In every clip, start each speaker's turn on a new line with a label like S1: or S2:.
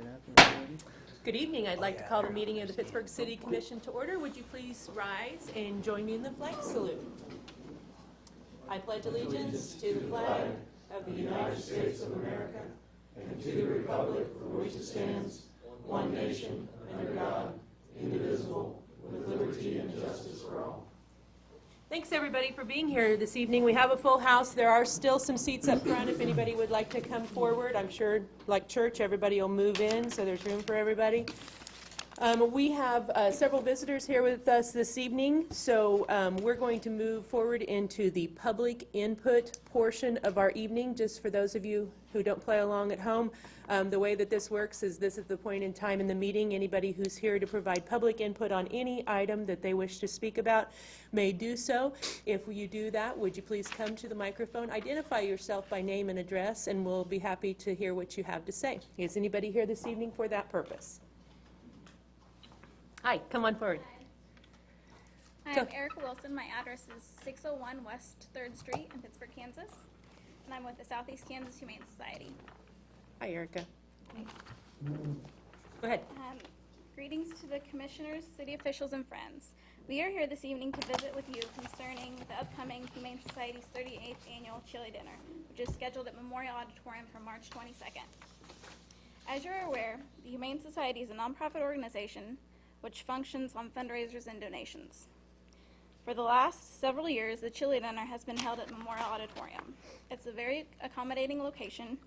S1: Good afternoon.
S2: Good evening. I'd like to call the meeting of the Pittsburg City Commission to order. Would you please rise and join me in the flag salute? I pledge allegiance to the flag of the United States of America and to the republic for which it stands, one nation, under God, indivisible, with liberty and justice for all. Thanks, everybody, for being here this evening. We have a full house. There are still some seats up front if anybody would like to come forward. I'm sure, like church, everybody will move in, so there's room for everybody. We have several visitors here with us this evening, so we're going to move forward into the public input portion of our evening. Just for those of you who don't play along at home, the way that this works is this is the point in time in the meeting. Anybody who's here to provide public input on any item that they wish to speak about may do so. If you do that, would you please come to the microphone, identify yourself by name and address, and we'll be happy to hear what you have to say. Is anybody here this evening for that purpose? Hi, come on forward.
S3: Hi, I'm Erica Wilson. My address is 601 West 3rd Street in Pittsburg, Kansas. And I'm with the Southeast Kansas Humane Society.
S2: Hi, Erica. Go ahead.
S3: Greetings to the commissioners, city officials, and friends. We are here this evening to visit with you concerning the upcoming Humane Society's 38th annual chili dinner, which is scheduled at Memorial Auditorium for March 22nd. As you're aware, the Humane Society is a nonprofit organization which functions on fundraisers and donations. For the last several years, the chili dinner has been held at Memorial Auditorium. It's a very accommodating location,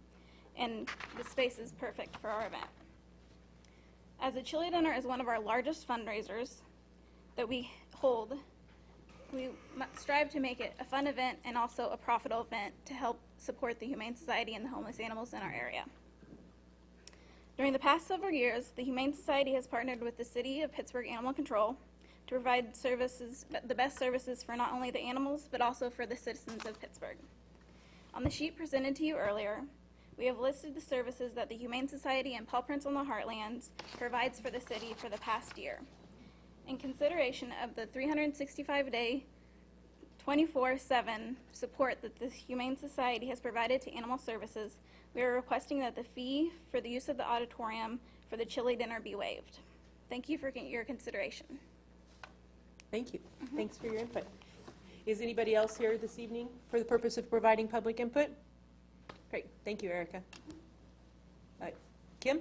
S3: and the space is perfect for our event. As the chili dinner is one of our largest fundraisers that we hold, we strive to make it a fun event and also a profitable event to help support the Humane Society and the homeless animals in our area. During the past several years, the Humane Society has partnered with the City of Pittsburgh Animal Control to provide services, the best services for not only the animals, but also for the citizens of Pittsburgh. On the sheet presented to you earlier, we have listed the services that the Humane Society and Paw Prints on the Heartlands provides for the city for the past year. In consideration of the 365-day, 24/7 support that the Humane Society has provided to animal services, we are requesting that the fee for the use of the auditorium for the chili dinner be waived. Thank you for your consideration.
S2: Thank you. Thanks for your input. Is anybody else here this evening for the purpose of providing public input? Great. Thank you, Erica. Kim?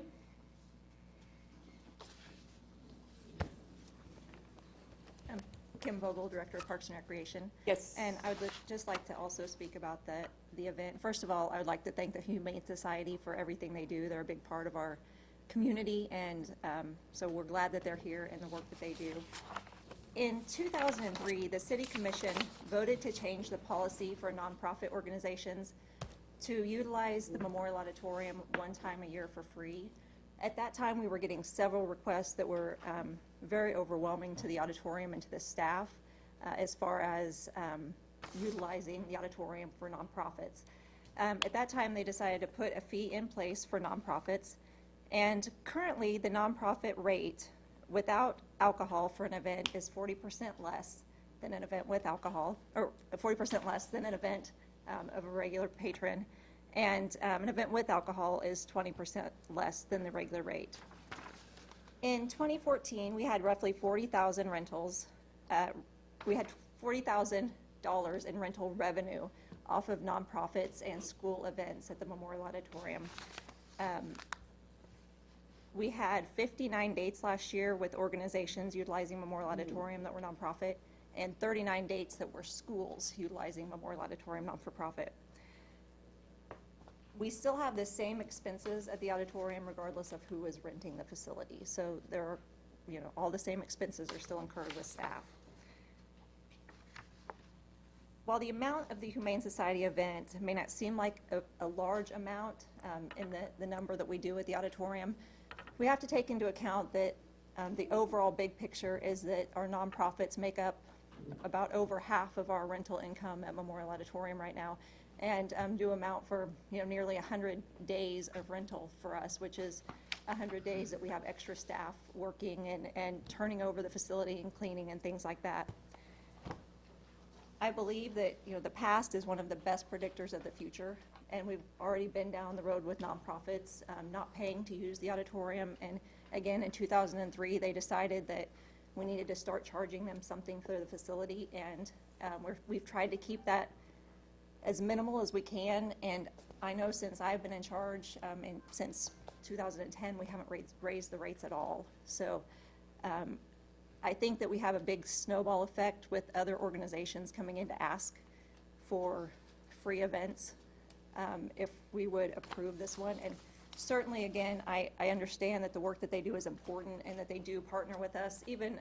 S4: Kim Vogel, Director of Parks and Recreation.
S2: Yes.
S4: And I would just like to also speak about the event. First of all, I would like to thank the Humane Society for everything they do. They're a big part of our community, and so we're glad that they're here and the work that they do. In 2003, the City Commission voted to change the policy for nonprofit organizations to utilize the Memorial Auditorium one time a year for free. At that time, we were getting several requests that were very overwhelming to the auditorium and to the staff as far as utilizing the auditorium for nonprofits. At that time, they decided to put a fee in place for nonprofits, and currently the nonprofit rate without alcohol for an event is 40% less than an event with alcohol, or 40% less than an event of a regular patron. And an event with alcohol is 20% less than the regular rate. In 2014, we had roughly 40,000 rentals. We had $40,000 in rental revenue off of nonprofits and school events at the Memorial Auditorium. We had 59 dates last year with organizations utilizing Memorial Auditorium that were nonprofit, and 39 dates that were schools utilizing Memorial Auditorium not-for-profit. We still have the same expenses at the auditorium regardless of who is renting the facility. So there are, all the same expenses are still incurred with staff. While the amount of the Humane Society event may not seem like a large amount in the number that we do at the auditorium, we have to take into account that the overall big picture is that our nonprofits make up about over half of our rental income at Memorial Auditorium right now, and do amount for nearly 100 days of rental for us, which is 100 days that we have extra staff working and turning over the facility and cleaning and things like that. I believe that the past is one of the best predictors of the future, and we've already been down the road with nonprofits not paying to use the auditorium. And again, in 2003, they decided that we needed to start charging them something for the facility, and we've tried to keep that as minimal as we can. And I know since I've been in charge, and since 2010, we haven't raised the rates at all. So I think that we have a big snowball effect with other organizations coming in to ask for free events if we would approve this one. And certainly, again, I understand that the work that they do is important and that they do partner with us. Even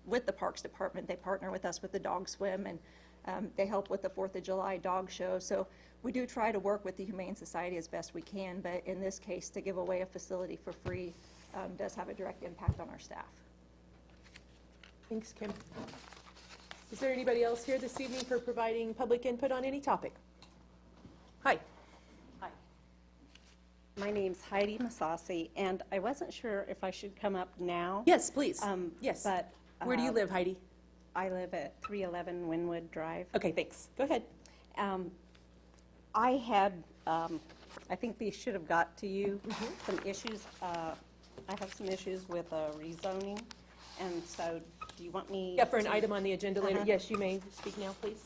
S4: with the Parks Department, they partner with us with the dog swim, and they help with the 4th of July dog show. So we do try to work with the Humane Society as best we can, but in this case, to give away a facility for free does have a direct impact on our staff.
S2: Thanks, Kim. Is there anybody else here this evening for providing public input on any topic? Hi.
S1: Hi. My name's Heidi Masasi, and I wasn't sure if I should come up now.
S2: Yes, please. Yes.
S1: But
S2: Where do you live, Heidi?
S1: I live at 311 Winwood Drive.
S2: Okay, thanks. Go ahead.
S1: I had, I think these should have got to you, some issues. I have some issues with rezoning, and so do you want me
S2: Yeah, for an
S1: to-
S2: item on the agenda later. Yes, you may speak now, please.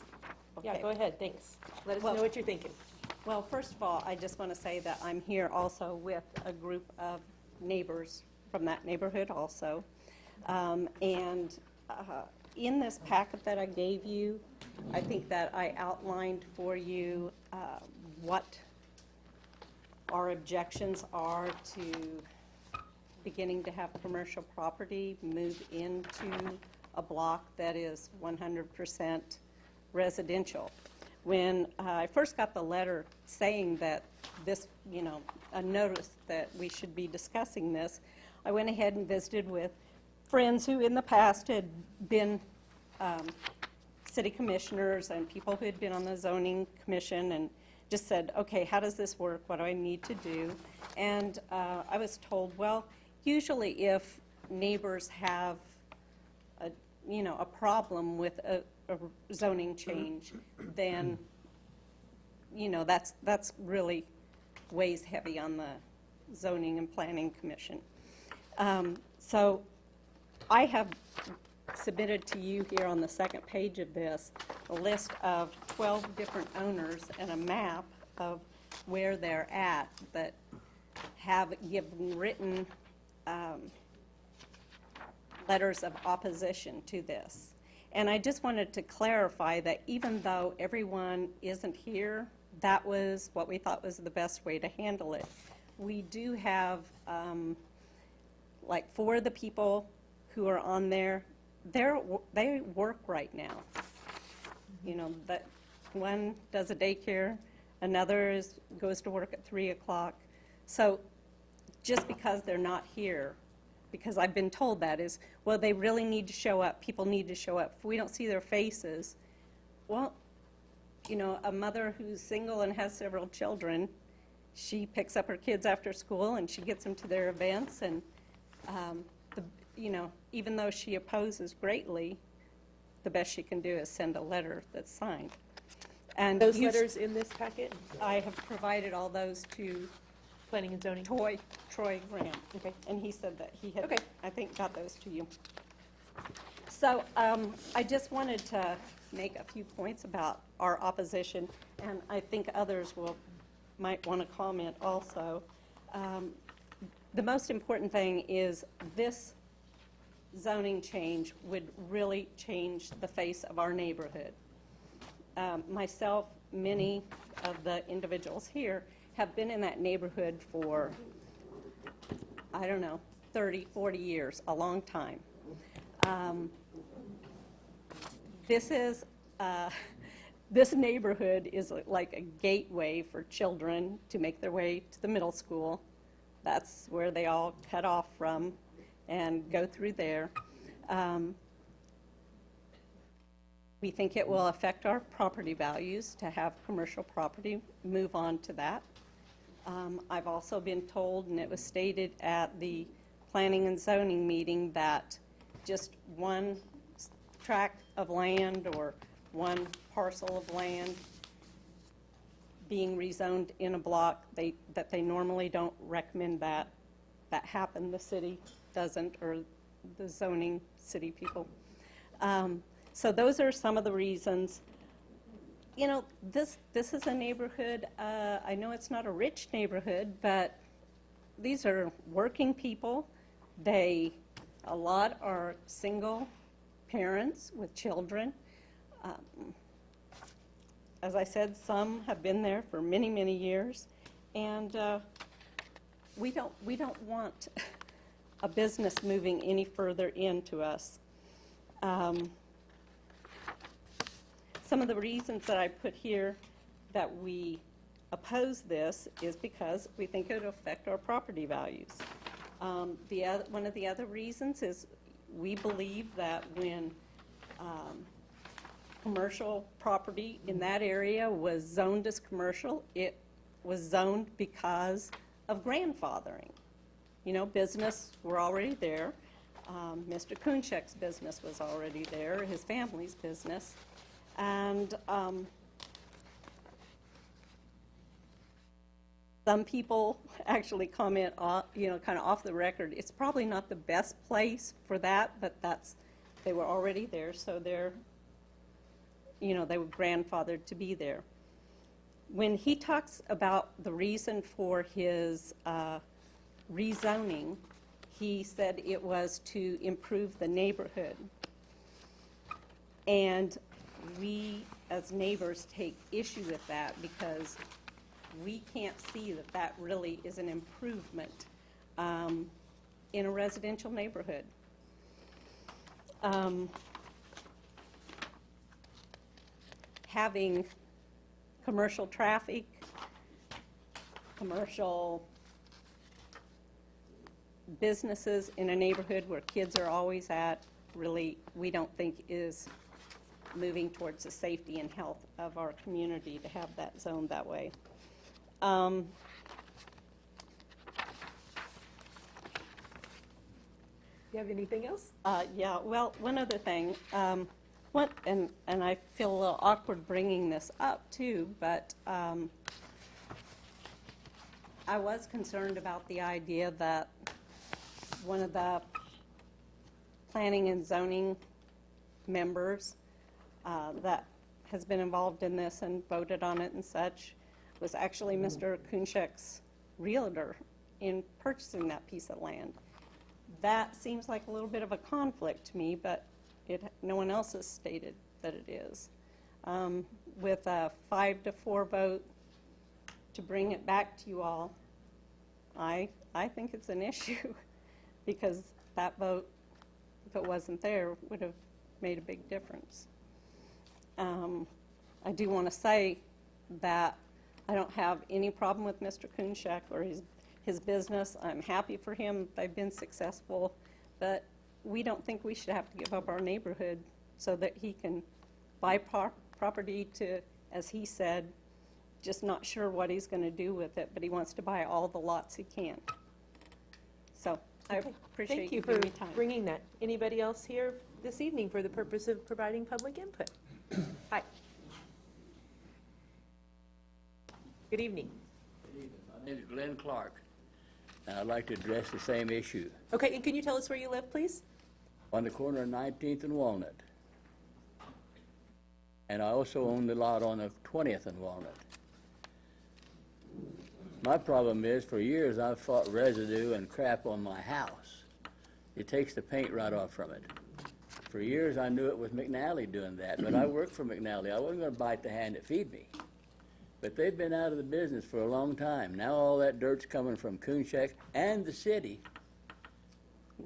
S2: Yeah,
S1: Okay.
S2: go ahead, thanks. Let us
S1: Well-
S2: know what you're thinking.
S1: Well, first of all, I just want to say that I'm here also with a group of neighbors from that neighborhood also. In this packet that I gave you, I think that I outlined for you what our objections are to beginning to have commercial property move into a block that is 100% residential. When I first got the letter saying that this, a notice that we should be discussing this, I went ahead and visited with friends who in the past had been city commissioners and people who had been on the zoning commission, and just said, okay, how does this work? What do I need to do? And I was told, well, usually if neighbors have a problem with a zoning change, then that's really weighs heavy on the zoning and planning commission. So I have submitted to you here on the second page of this a list of 12 different owners and a map of where they're at that have given written letters of opposition to this. And I just wanted to clarify that even though everyone isn't here, that was what we thought was the best way to handle it. We do have, like 4 of the people who are on there, they work right now. That one does a daycare, another goes to work at 3 o'clock. So just because they're not here, because I've been told that is, well, they really need to show up. People need to show up. If we don't see their faces, well, a mother who's single and has several children, she picks up her kids after school and she gets them to their events. And, even though she opposes greatly, the best she can do is send a letter that's signed. And
S2: Those letters in this packet?
S1: I have provided all those to
S2: Planning and zoning?
S1: Troy Graham.
S2: Okay.
S1: And he said that he had,
S2: Okay.
S1: I think, got those to you. So I just wanted to make a few points about our opposition, and I think others might want to comment also. The most important thing is this zoning change would really change the face of our neighborhood. Myself, many of the individuals here have been in that neighborhood for, 30, 40 years, a long time. This neighborhood is like a gateway for children to make their way to the middle school. That's where they all cut off from and go through there. We think it will affect our property values to have commercial property move on to that. I've also been told, and it was stated at the planning and zoning meeting, that just one tract of land or one parcel of land being rezoned in a block, that they normally don't recommend that happen. The city doesn't, or the zoning city people. So those are some of the reasons. You know, this is a neighborhood, I know it's not a rich neighborhood, but these are working people. A lot are single parents with children. As I said, some have been there for many, many years, and we don't want a business moving any further into us. Some of the reasons that I put here that we oppose this is because we think it will affect our property values. One of the other reasons is we believe that when commercial property in that area was zoned as commercial, it was zoned because of grandfathering. You know, business were already there. Mr. Kunchek's business was already there, his family's business. And some people actually comment, you know, kind of off the record, it's probably not the best place for that, but they were already there, so they were grandfathered to be there. When he talks about the reason for his rezoning, he said it was to improve the neighborhood. And we, as neighbors, take issue with that because we can't see that that really is an improvement in a residential neighborhood. Having commercial traffic, commercial businesses in a neighborhood where kids are always at, really, we don't think is moving towards the safety and health of our community to have that zoned that way. Do
S2: You have anything else?
S1: Yeah, well, one other thing, and I feel a little awkward bringing this up too, but I was concerned about the idea that one of the planning and zoning members that has been involved in this and voted on it and such was actually Mr. Kunchek's realtor in purchasing that piece of land. That seems like a little bit of a conflict to me, but no one else has stated that it is. With a 5-4 vote to bring it back to you all, I think it's an issue because that vote, if it wasn't there, would have made a big difference. I do want to say that I don't have any problem with Mr. Kunchek or his business. I'm happy for him. They've been successful, but we don't think we should have to give up our neighborhood so that he can buy property to, as he said, just not sure what he's going to do with it, but he wants to buy all the lots he can. So I appreciate
S2: Thank you
S1: you
S2: for
S1: giving me time.
S2: bringing that. Anybody else here this evening for the purpose of providing public input? Hi. Good evening.
S5: Good evening. My name is Glenn Clark, and I'd like to address the same issue.
S2: Okay, and can you tell us where you live, please?
S5: On the corner of 19th and Walnut. And I also own the lot on the 20th and Walnut. My problem is, for years I've fought residue and crap on my house. It takes the paint right off from it. For years I knew it was McNally doing that, but I worked for McNally. I wasn't going to bite the hand that feed me. But they've been out of the business for a long time. Now all that dirt's coming from Kunchek and the city.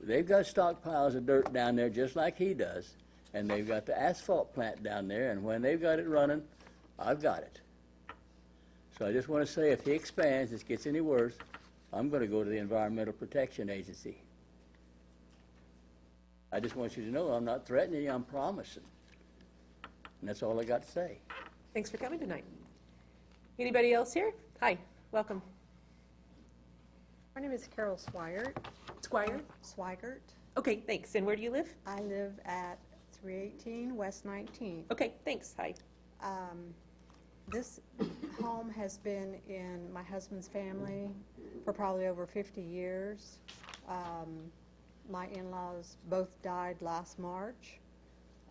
S5: They've got stockpiles of dirt down there just like he does, and they've got the asphalt plant down there, and when they've got it running, I've got it. So I just want to say, if he expands, this gets any worse, I'm going to go to the Environmental Protection Agency. I just want you to know I'm not threatening you, I'm promising. And that's all I got to say.
S2: Thanks for coming tonight. Anybody else here? Hi, welcome.
S6: My name is Carol Swigert.
S2: Squire?
S6: Swigert.
S2: Okay, thanks. And where do you live?
S6: I live at 318 West 19th.
S2: Okay, thanks. Hi.
S6: This home has been in my husband's family for probably over 50 years. My in-laws both died last March.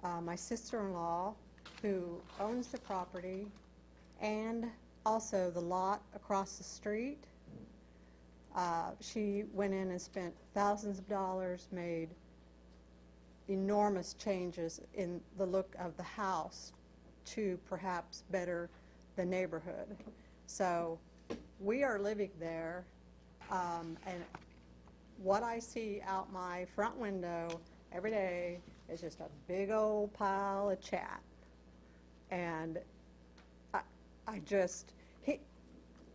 S6: My sister-in-law, who owns the property and also the lot across the street, she went in and spent thousands of dollars, made enormous changes in the look of the house to perhaps better the neighborhood. So we are living there, and what I see out my front window every day is just a big old pile of chat. And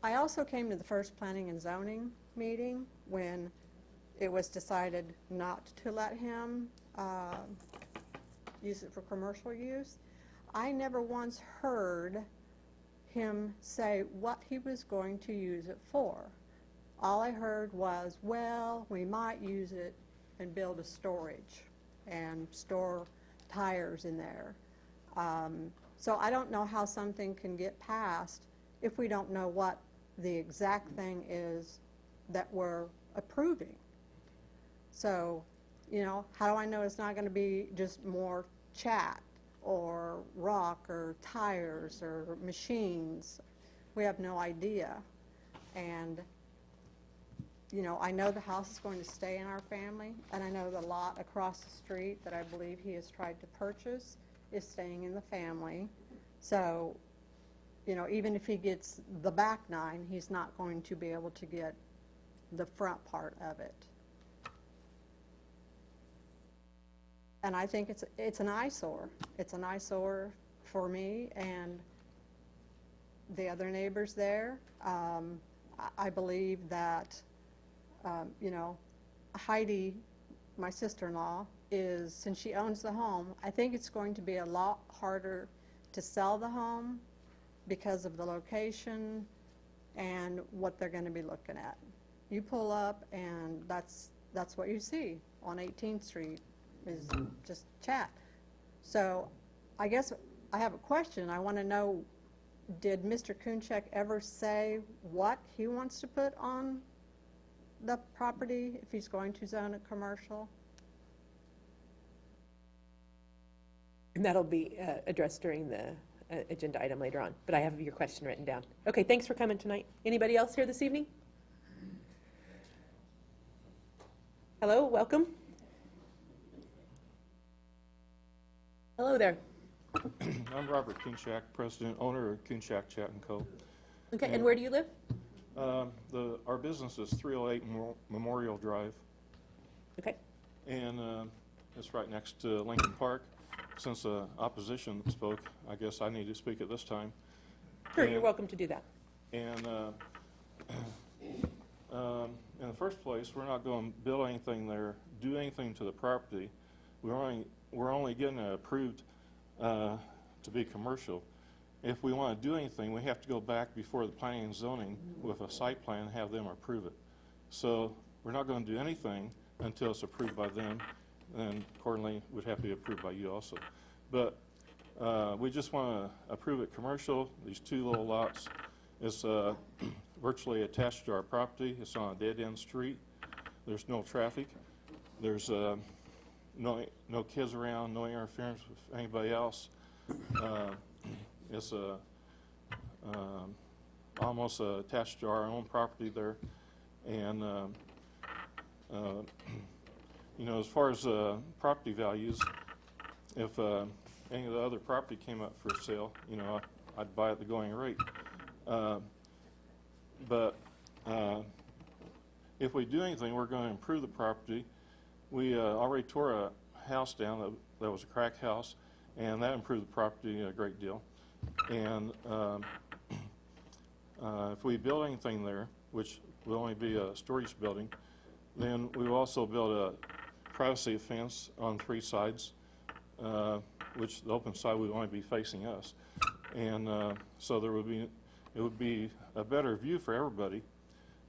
S6: I also came to the first planning and zoning meeting when it was decided not to let him use it for commercial use. I never once heard him say what he was going to use it for. All I heard was, well, we might use it and build a storage and store tires in there. So I don't know how something can get passed if we don't know what the exact thing is that we're approving. So, you know, how do I know it's not going to be just more chat or rock or tires or machines? We have no idea. And, you know, I know the house is going to stay in our family, and I know the lot across the street that I believe he has tried to purchase is staying in the family. So, you know, even if he gets the back 9, he's not going to be able to get the front part of it. And I think it's an eyesore. It's an eyesore for me and the other neighbors there. I believe that, you know, Heidi, my sister-in-law, since she owns the home, I think it's going to be a lot harder to sell the home because of the location and what they're going to be looking at. You pull up and that's what you see on 18th Street is just chat. So I guess I have a question. I want to know, did Mr. Kunchek ever say what he wants to put on the property if he's going to zone it commercial?
S2: And that'll be addressed during the agenda item later on, but I have your question written down. Okay, thanks for coming tonight. Anybody else here this evening? Hello, welcome. Hello there.
S7: I'm Robert Kunchak, president, owner of Kunchak Chat & Co.
S2: Okay, and where do you live?
S7: Our business is 308 Memorial Drive,
S2: Okay.
S7: and it's right next to Lincoln Park. Since the opposition spoke, I guess I need to speak at this time.
S2: Sure, you're welcome to do that.
S7: And in the first place, we're not going to build anything there, do anything to the property. We're only getting it approved to be commercial. If we want to do anything, we have to go back before the planning and zoning with a site plan and have them approve it. So we're not going to do anything until it's approved by them, and accordingly would have to be approved by you also. But we just want to approve it commercial. These 2 little lots is virtually attached to our property. It's on a dead-end street. There's no traffic. There's no kids around, no interference with anybody else. It's almost attached to our own property there. And, you know, as far as property values, if any of the other property came up for sale, you know, I'd buy at the going rate. But if we do anything, we're going to improve the property. We already tore a house down that was a crack house, and that improved the property a great deal. And if we build anything there, which will only be a storage building, then we will also build a privacy fence on 3 sides, which the open side would only be facing us. And so it would be a better view for everybody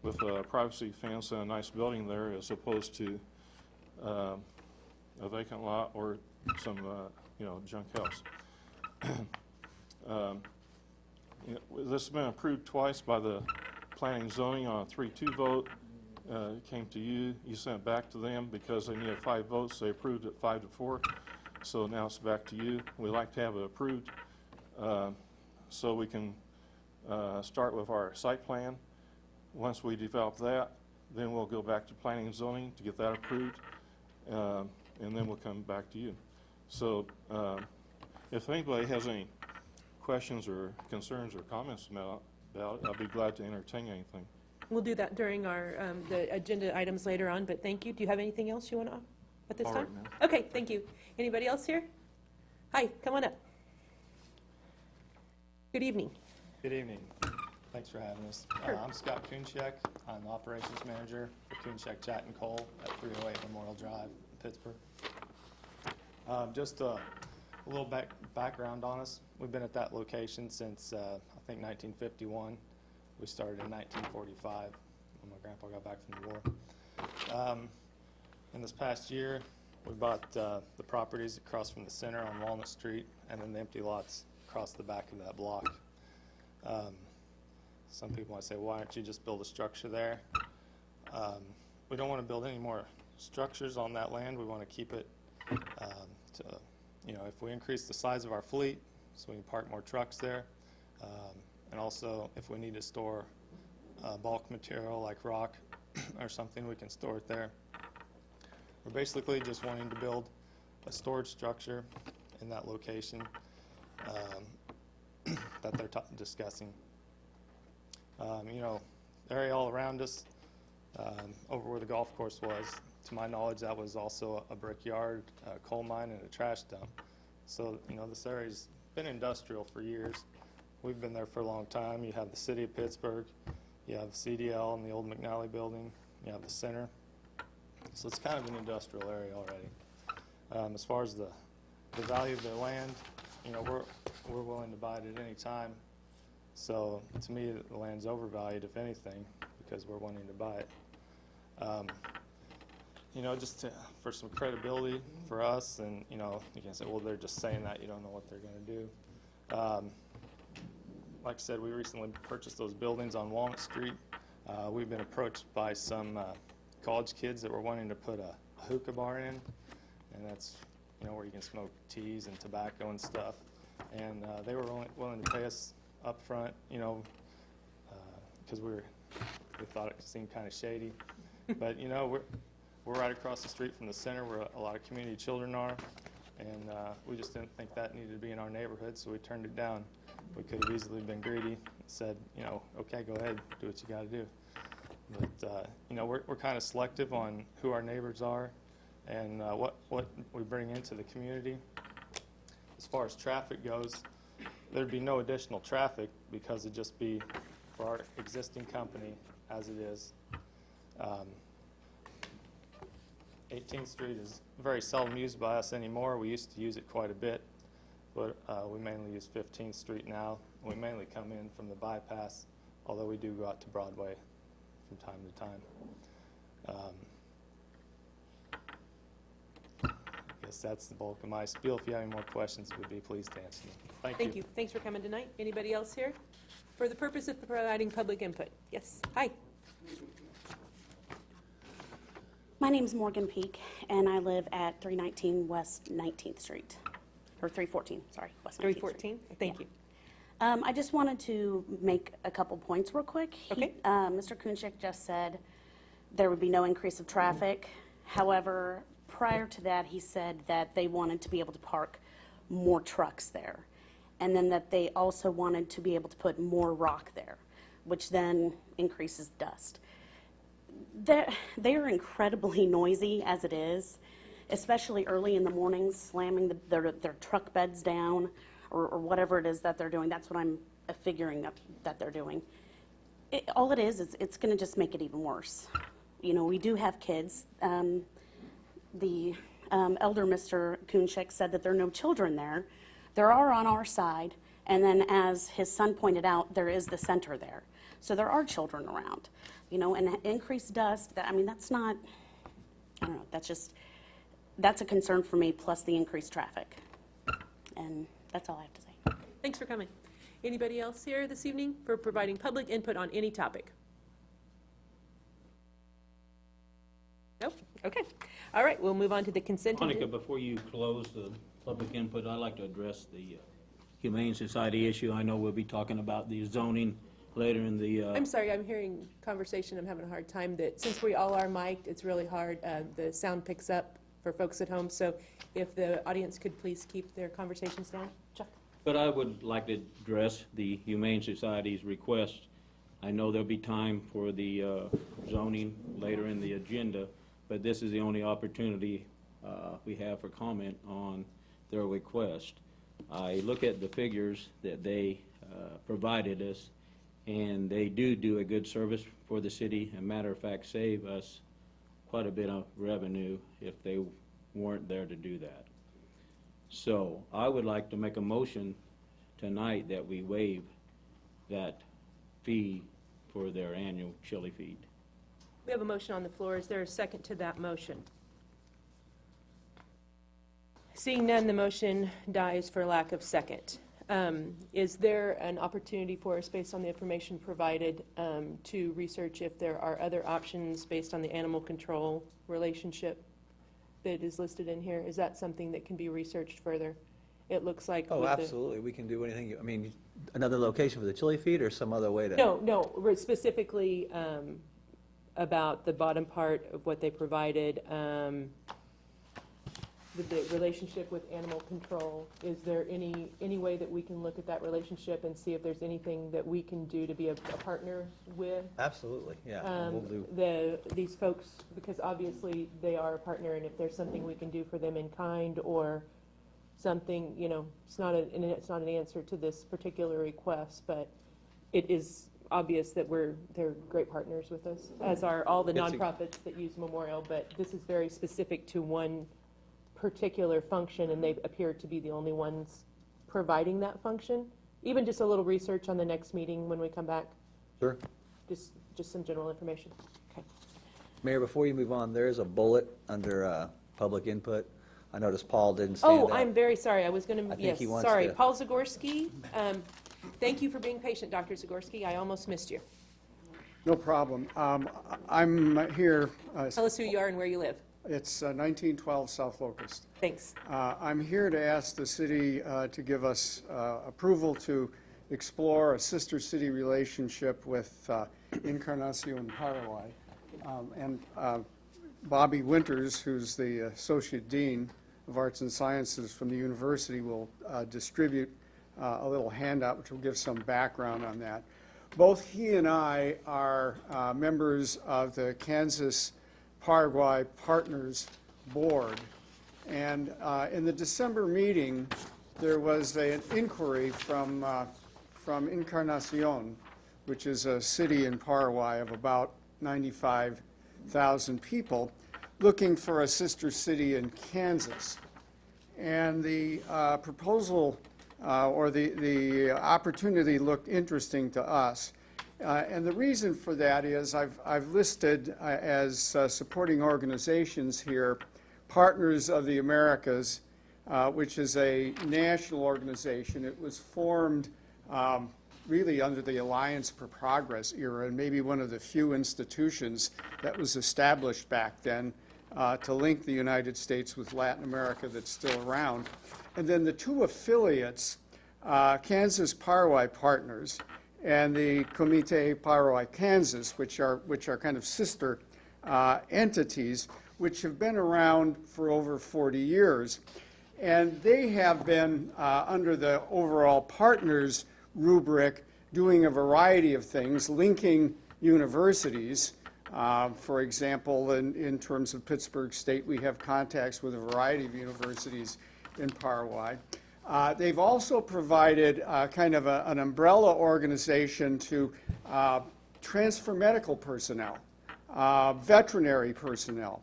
S7: with a privacy fence and a nice building there, as opposed to a vacant lot or some you know, junk house. This has been approved twice by the planning and zoning on a 3-2 vote. It came to you, you sent it back to them because they needed 5 votes. They approved it 5-4. So now it's back to you. We'd like to have it approved so we can start with our site plan. Once we develop that, then we'll go back to planning and zoning to get that approved, and then we'll come back to you. So if anybody has any questions or concerns or comments about it, I'll be glad to entertain anything.
S2: We'll do that during our the agenda items later on, but thank you. Do you have anything else you want to at this
S7: All
S2: time?
S7: right, ma'am.
S2: Okay, thank you. Anybody else here? Hi, come on up. Good evening.
S8: Good evening. Thanks for having us.
S2: Sure.
S8: I'm Scott Kunchek. I'm the operations manager for Kunchek Chat and Coal at 308 Memorial Drive in Pittsburgh. Just a little background on us. We've been at that location since, I think, 1951. We started in 1945 when my grandpa got back from the war. In this past year, we bought the properties across from the center on Walnut Street and then the empty lots across the back of that block. Some people might say, why don't you just build a structure there? We don't want to build any more structures on that land. We want to keep it to, if we increase the size of our fleet, so we can park more trucks there, and also if we need to store bulk material like rock or something, we can store it there. We're basically just wanting to build a storage structure in that location that they're discussing. The area all around us, over where the golf course was, to my knowledge, that was also a brickyard, a coal mine, and a trash dump. So, this area's been industrial for years. We've been there for a long time. You have the city of Pittsburgh, you have CDL and the old McNally building, you have the center. So it's kind of an industrial area already. As far as the value of their land, we're willing to buy it at any time. So to me, the land's overvalued, if anything, because we're wanting to buy it. For some credibility for us, and you can say, well, they're just saying that, you don't know what they're going to do. Like I said, we recently purchased those buildings on Walnut Street. We've been approached by some college kids that were wanting to put a hookah bar in, and that's where you can smoke teas and tobacco and stuff. And they were willing to pay us up front, because we thought it seemed kind of shady. But we're right across the street from the center where a lot of community children are, and we just didn't think that needed to be in our neighborhood, so we turned it down. We could have easily been greedy and said, okay, go ahead, do what you got to do. But we're kind of selective on who our neighbors are and what we bring into the community. As far as traffic goes, there'd be no additional traffic because it'd just be for our existing company as it is. 18th Street is very seldom used by us anymore. We used to use it quite a bit, but we mainly use 15th Street now. We mainly come in from the bypass, although we do go out to Broadway from time to time. I guess that's the bulk of my spiel. If you have any more questions, we'd be pleased to answer them.
S2: Thank you. Thanks for coming tonight. Anybody else here? For the purpose of providing public input. Yes. Hi.
S9: My name's Morgan Peak, and I live at 319 West 19th Street, or 314, sorry, West 19th Street.
S2: 314. Thank you.
S9: I just wanted to make a couple points real quick.
S2: Okay.
S9: Mr. Kunchik just said there would be no increase of traffic. However, prior to that, he said that they wanted to be able to park more trucks there, and then that they also wanted to be able to put more rock there, which then increases dust. They are incredibly noisy as it is, especially early in the mornings, slamming their truck beds down or whatever it is that they're doing. That's what I'm figuring that they're doing. All it is it's going to just make it even worse. We do have kids. The elder Mr. Kunchik said that there are no children there. There are on our side, and then as his son pointed out, there is the center there. So there are children around, and increased dust, that's not, I don't know, that's a concern for me, plus the increased traffic. And that's all I have to say.
S2: Thanks for coming. Anybody else here this evening for providing public input on any topic? Nope. Okay. All right, we'll move on to the consent
S10: Monica,
S2: agenda.
S10: before you close the public input, I'd like to address the Humane Society issue. I know we'll be talking about the zoning later in the,
S2: I'm sorry, I'm hearing conversation. I'm having a hard time that, since we all are mic'd, it's really hard. The sound picks up for folks at home. So if the audience could please keep their conversations down. Chuck?
S10: but I would like to address the Humane Society's request. I know there'll be time for the zoning later in the agenda, but this is the only opportunity we have for comment on their request. I look at the figures that they provided us, and they do a good service for the city, and matter of fact, save us quite a bit of revenue if they weren't there to do that. So I would like to make a motion tonight that we waive that fee for their annual chili feed.
S2: We have a motion on the floor. Is there a second to that motion? Seeing none, the motion dies for lack of second. Is there an opportunity for us, based on the information provided, to research if there are other options based on the animal control relationship that is listed in here? Is that something that can be researched further? It looks like.
S11: Oh,
S2: with the-
S11: absolutely. We can do anything. I mean, another location for the chili feed or some other way to?
S2: No, we're specifically about the bottom part of what they provided, the relationship with animal control. Is there any way that we can look at that relationship and see if there's anything that we can do to be a partner with
S11: Absolutely, yeah. We'll do.
S2: these folks, because obviously they are a partner, and if there's something we can do for them in kind or something, it's not an answer to this particular request, but it is obvious that they're great partners with us, as are all the nonprofits that use Memorial, but this is very specific to one particular function, and they appear to be the only ones providing that function. Even just a little research on the next meeting when we come back,
S11: Sure.
S2: just some general information. Okay.
S11: Mayor, before you move on, there is a bullet under public input. I noticed Paul didn't stand
S2: Oh,
S11: up.
S2: I'm very sorry. I was going
S11: I
S2: to,
S11: think
S2: yes,
S11: he wants
S2: sorry.
S11: to-
S2: Paul Zagorski, thank you for being patient, Dr. Zagorski. I almost missed you.
S12: No problem. I'm here,
S2: Tell us who you are and where you live.
S12: it's 1912 South Locust.
S2: Thanks.
S12: I'm here to ask the city to give us approval to explore a sister city relationship with Encarnacion, Paraguay. And Bobby Winters, who's the Associate Dean of Arts and Sciences from the university, will distribute a little handout which will give some background on that. Both he and I are members of the Kansas-Paraguay Partners Board. And in the December meeting, there was an inquiry from Encarnacion, which is a city in Paraguay of about 95,000 people, looking for a sister city in Kansas. And the proposal or the opportunity looked interesting to us. And the reason for that is I've listed as supporting organizations here Partners of the Americas, which is a national organization. It was formed really under the Alliance for Progress era, and maybe one of the few institutions that was established back then to link the United States with Latin America that's still around. And then the two affiliates, Kansas-Paraguay Partners and the Comité Paraguay-Kansas, which are kind of sister entities, which have been around for over 40 years. And they have been, under the overall partners rubric, doing a variety of things, linking universities. For example, in terms of Pittsburg State, we have contacts with a variety of universities in Paraguay. They've also provided kind of an umbrella organization to transfer medical personnel, veterinary personnel.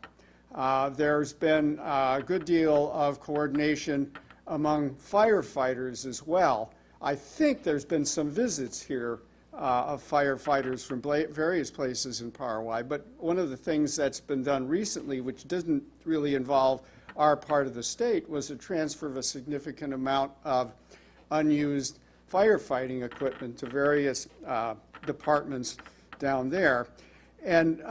S12: There's been a good deal of coordination among firefighters as well. I think there's been some visits here of firefighters from various places in Paraguay, but one of the things that's been done recently, which didn't really involve our part of the state, was a transfer of a significant amount of unused firefighting equipment to various departments down there. And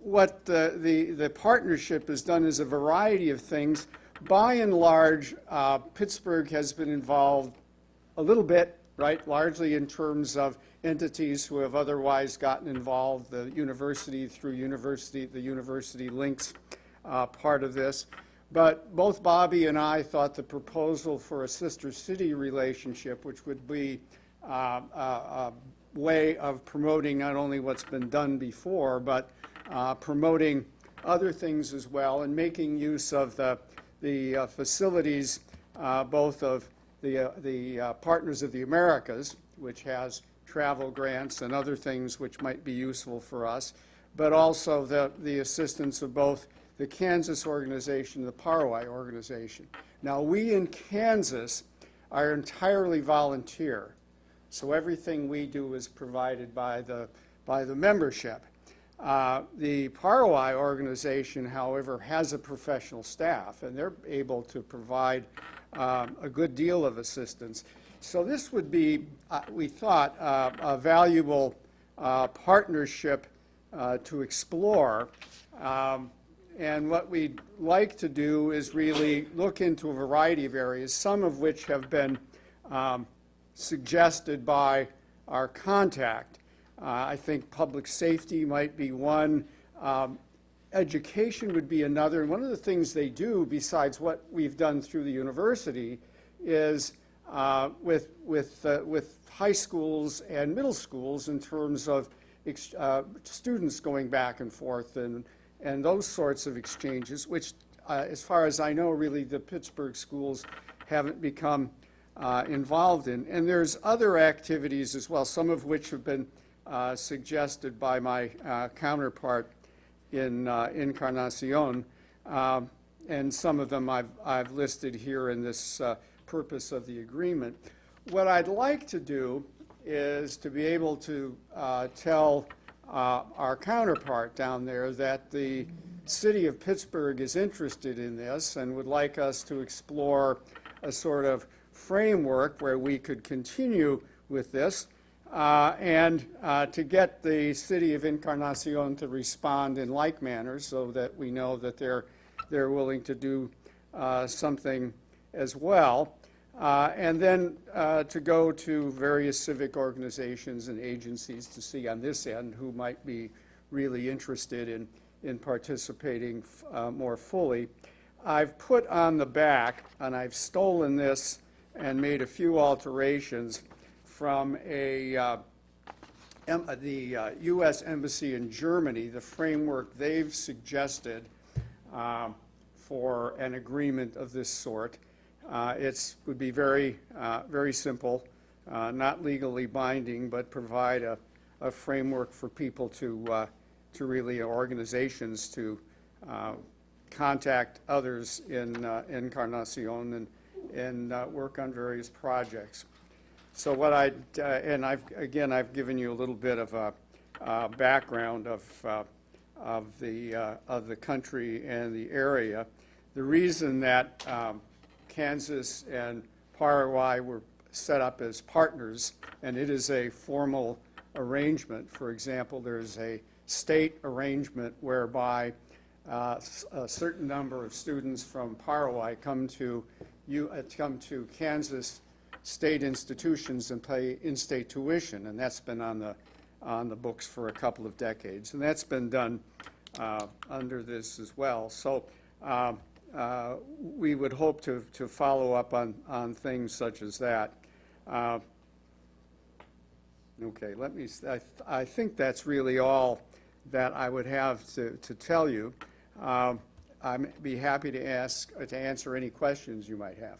S12: what the partnership has done is a variety of things. By and large, Pittsburgh has been involved a little bit, right, largely in terms of entities who have otherwise gotten involved, the university through the university links part of this. But both Bobby and I thought the proposal for a sister city relationship, which would be a way of promoting not only what's been done before, but promoting other things as well, and making use of the facilities, both of the Partners of the Americas, which has travel grants and other things which might be useful for us, but also the assistance of both the Kansas organization and the Paraguay organization. Now, we in Kansas are entirely volunteer, so everything we do is provided by the membership. The Paraguay organization, however, has a professional staff, and they're able to provide a good deal of assistance. So this would be, we thought, a valuable partnership to explore. And what we'd like to do is really look into a variety of areas, some of which have been suggested by our contact. I think public safety might be one. Education would be another. And one of the things they do, besides what we've done through the university, is with high schools and middle schools in terms of students going back and forth and those sorts of exchanges, which, as far as I know, really the Pittsburgh schools haven't become involved in. And there's other activities as well, some of which have been suggested by my counterpart in Encarnacion, and some of them I've listed here in this purpose of the agreement. What I'd like to do is to be able to tell our counterpart down there that the city of Pittsburgh is interested in this and would like us to explore a sort of framework where we could continue with this and to get the city of Encarnacion to respond in like manner so that we know that they're willing to do something as well. And then to go to various civic organizations and agencies to see on this end who might be really interested in participating more fully. I've put on the back, and I've stolen this and made a few alterations from the U.S. Embassy in Germany, the framework they've suggested for an agreement of this sort. It would be very simple, not legally binding, but provide a framework for people to really, organizations to contact others in Encarnacion and work on various projects. So what I've given you a little bit of a background of the country and the area. The reason that Kansas and Paraguay were set up as partners, and it is a formal arrangement. For example, there's a state arrangement whereby a certain number of students from Paraguay come to Kansas state institutions and pay in-state tuition, and that's been on the books for a couple of decades, and that's been done under this as well. So we would hope to follow up on things such as that. Okay, I think that's really all that I would have to tell you. I'd be happy to answer any questions you might have.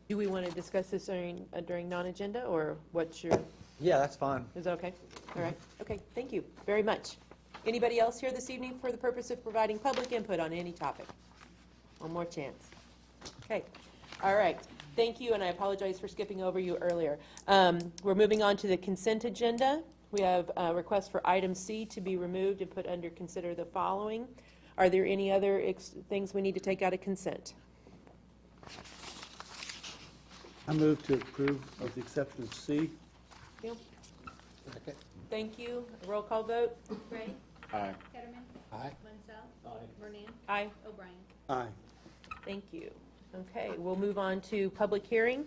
S2: Do we want to discuss this during non-agenda, or what's your,
S11: Yeah, that's fine.
S2: is that okay? All right, okay, thank you very much. Anybody else here this evening for the purpose of providing public input on any topic? One more chance. Okay, all right, thank you, and I apologize for skipping over you earlier. We're moving on to the consent agenda. We have a request for item C to be removed and put under consider the following. Are there any other things we need to take out of consent?
S13: I move to approve of the exception of C.
S2: Thank you. Thank you. Roll call vote.
S14: Gray.
S7: Aye.
S14: Ketterman.
S13: Aye.
S14: Monsell.
S10: Aye.
S14: Vernon.
S2: Aye.
S14: O'Brien.
S13: Aye.
S2: Thank you. Okay, we'll move on to public hearing.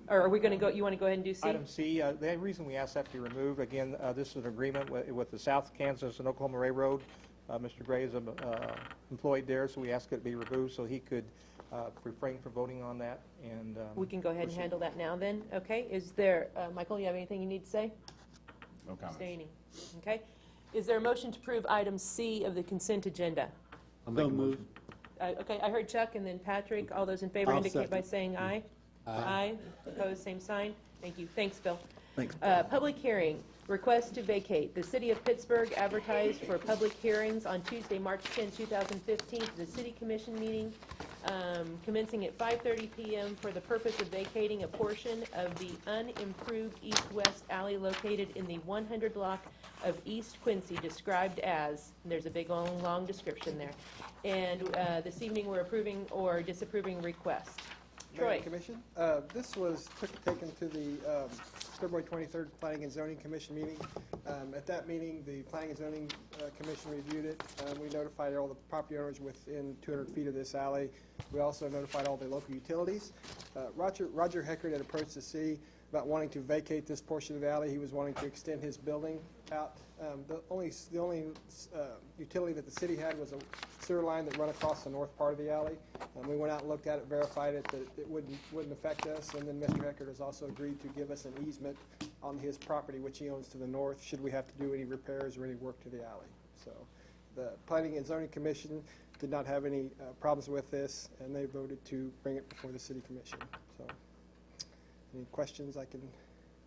S2: Or are we going to go, you want to go ahead and do C?
S15: Item C, the reason we asked that to be removed, again, this is an agreement with the South Kansas and Oklahoma Railroad. Mr. Gray is employed there, so we asked it to be removed so he could refrain from voting on that. And
S2: We can go ahead and handle that now then. Okay, is there, Michael, you have anything you need to say?
S7: No comment.
S2: Abstaining. Okay. Is there a motion to approve item C of the consent agenda?
S13: I'll make a motion.
S2: Okay, I heard Chuck and then Patrick. All those in favor
S13: I'll
S2: indicate by
S13: second.
S2: saying aye.
S13: Aye.
S2: Opposed, same sign. Thank you. Thanks, Bill.
S13: Thanks.
S2: Public hearing, request to vacate. The city of Pittsburgh advertised for public hearings on Tuesday, March 10, 2015, to the city commission meeting commencing at 5:30 p.m. for the purpose of vacating a portion of the unimproved east-west alley located in the 100 block of East Quincy, described as, and there's a big long description there. And this evening, we're approving or disapproving request. Troy?
S16: Commission. This was taken to the February 23rd Planning and Zoning Commission meeting. At that meeting, the Planning and Zoning Commission reviewed it. We notified all the property owners within 200 feet of this alley. We also notified all the local utilities. Roger Heckert had approached the city about wanting to vacate this portion of the alley. He was wanting to extend his building out. The only utility that the city had was a sewer line that run across the north part of the alley. We went out and looked at it, verified it, that it wouldn't affect us, and then Mr. Heckert has also agreed to give us an easement on his property, which he owns to the north, should we have to do any repairs or any work to the alley. So the Planning and Zoning Commission did not have any problems with this, and they voted to bring it before the City Commission. So any questions I can...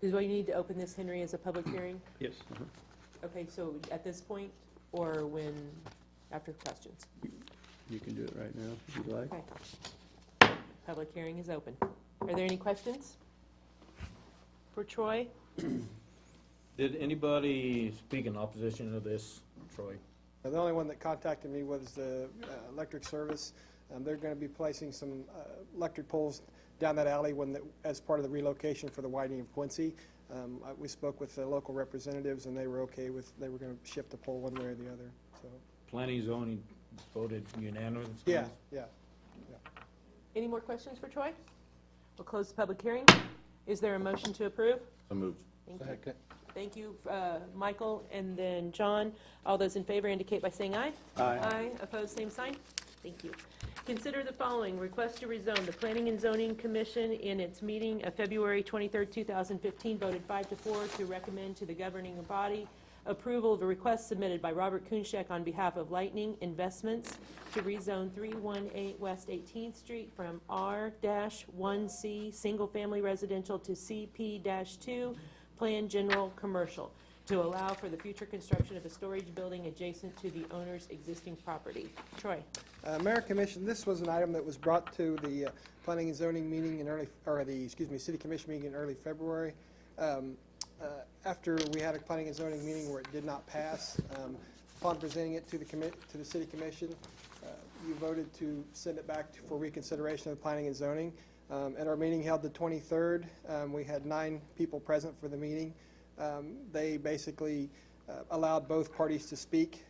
S2: Is what you need to open this, Henry, as a public hearing?
S13: Yes.
S2: Okay, so at this point, or when, after questions?
S13: You can do it right now if you'd like.
S2: Okay. Public hearing is open. Are there any questions for Troy?
S10: Did anybody speak in opposition to this, Troy?
S16: The only one that contacted me was the electric service. They're going to be placing some electric poles down that alley as part of the relocation for the widening of Quincy. We spoke with the local representatives, and they were okay with, they were going to shift the pole one way or the other. So.
S10: Planning and zoning voted unanimously?
S16: Yeah.
S2: Any more questions for Troy? We'll close the public hearing. Is there a motion to approve?
S7: So moved.
S2: Thank you. Thank you, Michael, and then John. All those in favor indicate by saying aye.
S13: Aye.
S2: Aye. Opposed, same sign. Thank you. Consider the following. Request to rezone. The Planning and Zoning Commission in its meeting of February 23rd, 2015 voted 5-4 to recommend to the governing body approval of a request submitted by Robert Kunschek on behalf of Lightning Investments to rezone 318 West 18th Street from R-1C Single Family Residential to CP-2 Plan General Commercial to allow for the future construction of a storage building adjacent to the owner's existing property. Troy?
S16: Mayor Commission, this was an item that was brought to the Planning and Zoning meeting City Commission meeting in early February. After we had a Planning and Zoning meeting where it did not pass, upon presenting it to the City Commission, you voted to send it back for reconsideration of Planning and Zoning. At our meeting held the 23rd, we had 9 people present for the meeting. They basically allowed both parties to speak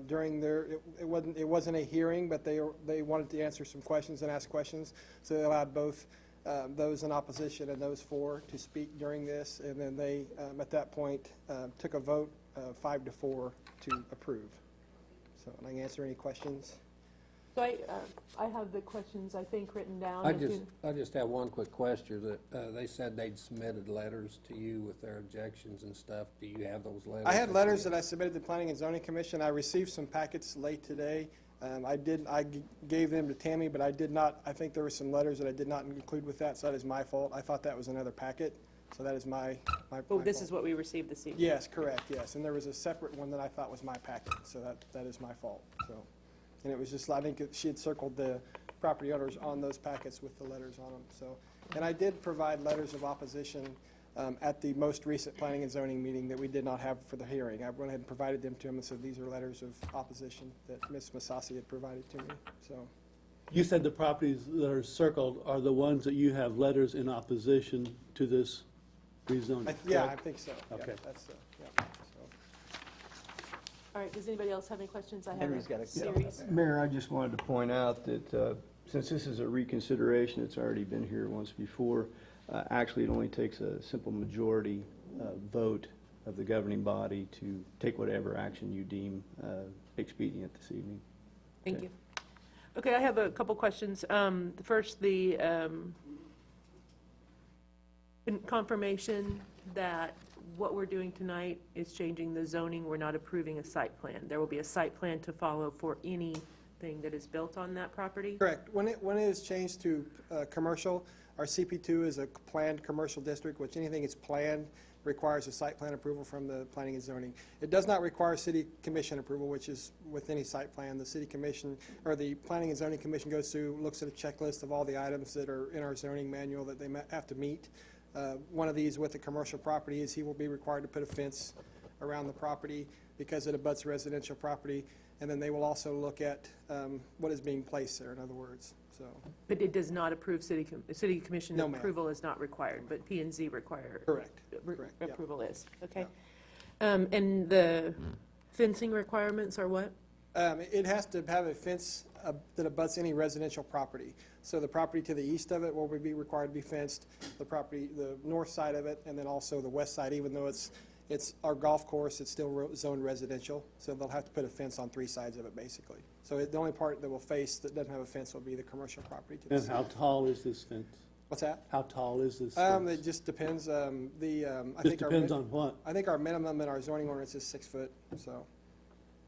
S16: during their. It wasn't a hearing, but they wanted to answer some questions and ask questions. So they allowed both those in opposition and those for to speak during this, and then they at that point took a vote 5-4 to approve. So I can answer any questions.
S2: So I have the questions, I think, written down.
S17: I just have one quick question. That they said they'd submitted letters to you with their objections and stuff. Do you have those letters?
S16: I had letters that I submitted to the Planning and Zoning Commission. I received some packets late today. I gave them to Tammy, but I did not. I think there were some letters that I did not include with that, so that is my fault. I thought that was another packet, so that is my
S2: Oh, this
S16: fault.
S2: is what we received this evening?
S16: Yes, correct, yes. And there was a separate one that I thought was my packet, so that is my fault. So. And it was just, I think she had circled the property owners on those packets with the letters on them. So, and I did provide letters of opposition at the most recent Planning and Zoning meeting that we did not have for the hearing. I went ahead and provided them to him and said these are letters of opposition that Ms. Masasi had provided to me. So,
S13: You said the properties that are circled are the ones that you have letters in opposition to this rezoning?
S16: Yeah, I
S13: correct?
S16: think so. Yeah,
S13: Okay.
S16: that's, yeah, so.
S2: All right, does anybody else have any questions? I have
S11: Henry's got
S2: a
S11: a-
S2: series.
S14: Mayor, I just wanted to point out that since this is a reconsideration, it's already been here once before. Actually, it only takes a simple majority vote of the governing body to take whatever action you deem expedient this evening.
S2: Thank
S14: Okay.
S2: you. Okay, I have a couple questions. First, the confirmation that what we're doing tonight is changing the zoning. We're not approving a site plan. There will be a site plan to follow for anything that is built on that property.
S16: Correct. When it is changed to commercial, our CP2 is a planned commercial district, which anything that's planned requires a site plan approval from the planning and zoning. It does not require city commission approval, which is with any site plan. The city commission, or the planning and zoning commission goes through, looks at a checklist of all the items that are in our zoning manual that they have to meet. One of these with a commercial property is he will be required to put a fence around the property because it abuts residential property. And then they will also look at what is being placed there, in other words, so.
S2: But it does not approve city commission
S16: No, ma'am.
S2: approval is not required, but P and Z require.
S16: Correct. Correct, yeah.
S2: Approval is, okay. And the fencing requirements are what?
S16: It has to have a fence that abuts any residential property. So the property to the east of it will be required to be fenced, the property, the north side of it, and then also the west side, even though it's our golf course, it's still zoned residential, so they'll have to put a fence on 3 sides of it, basically. So the only part that will face that doesn't have a fence will be the commercial property to the
S13: And
S16: south.
S13: how tall is this fence?
S16: What's that?
S13: How tall is this fence?
S16: It just depends, I
S13: Just
S16: think our
S13: depends on what?
S16: I think our minimum in our zoning ordinance is 6 foot, so.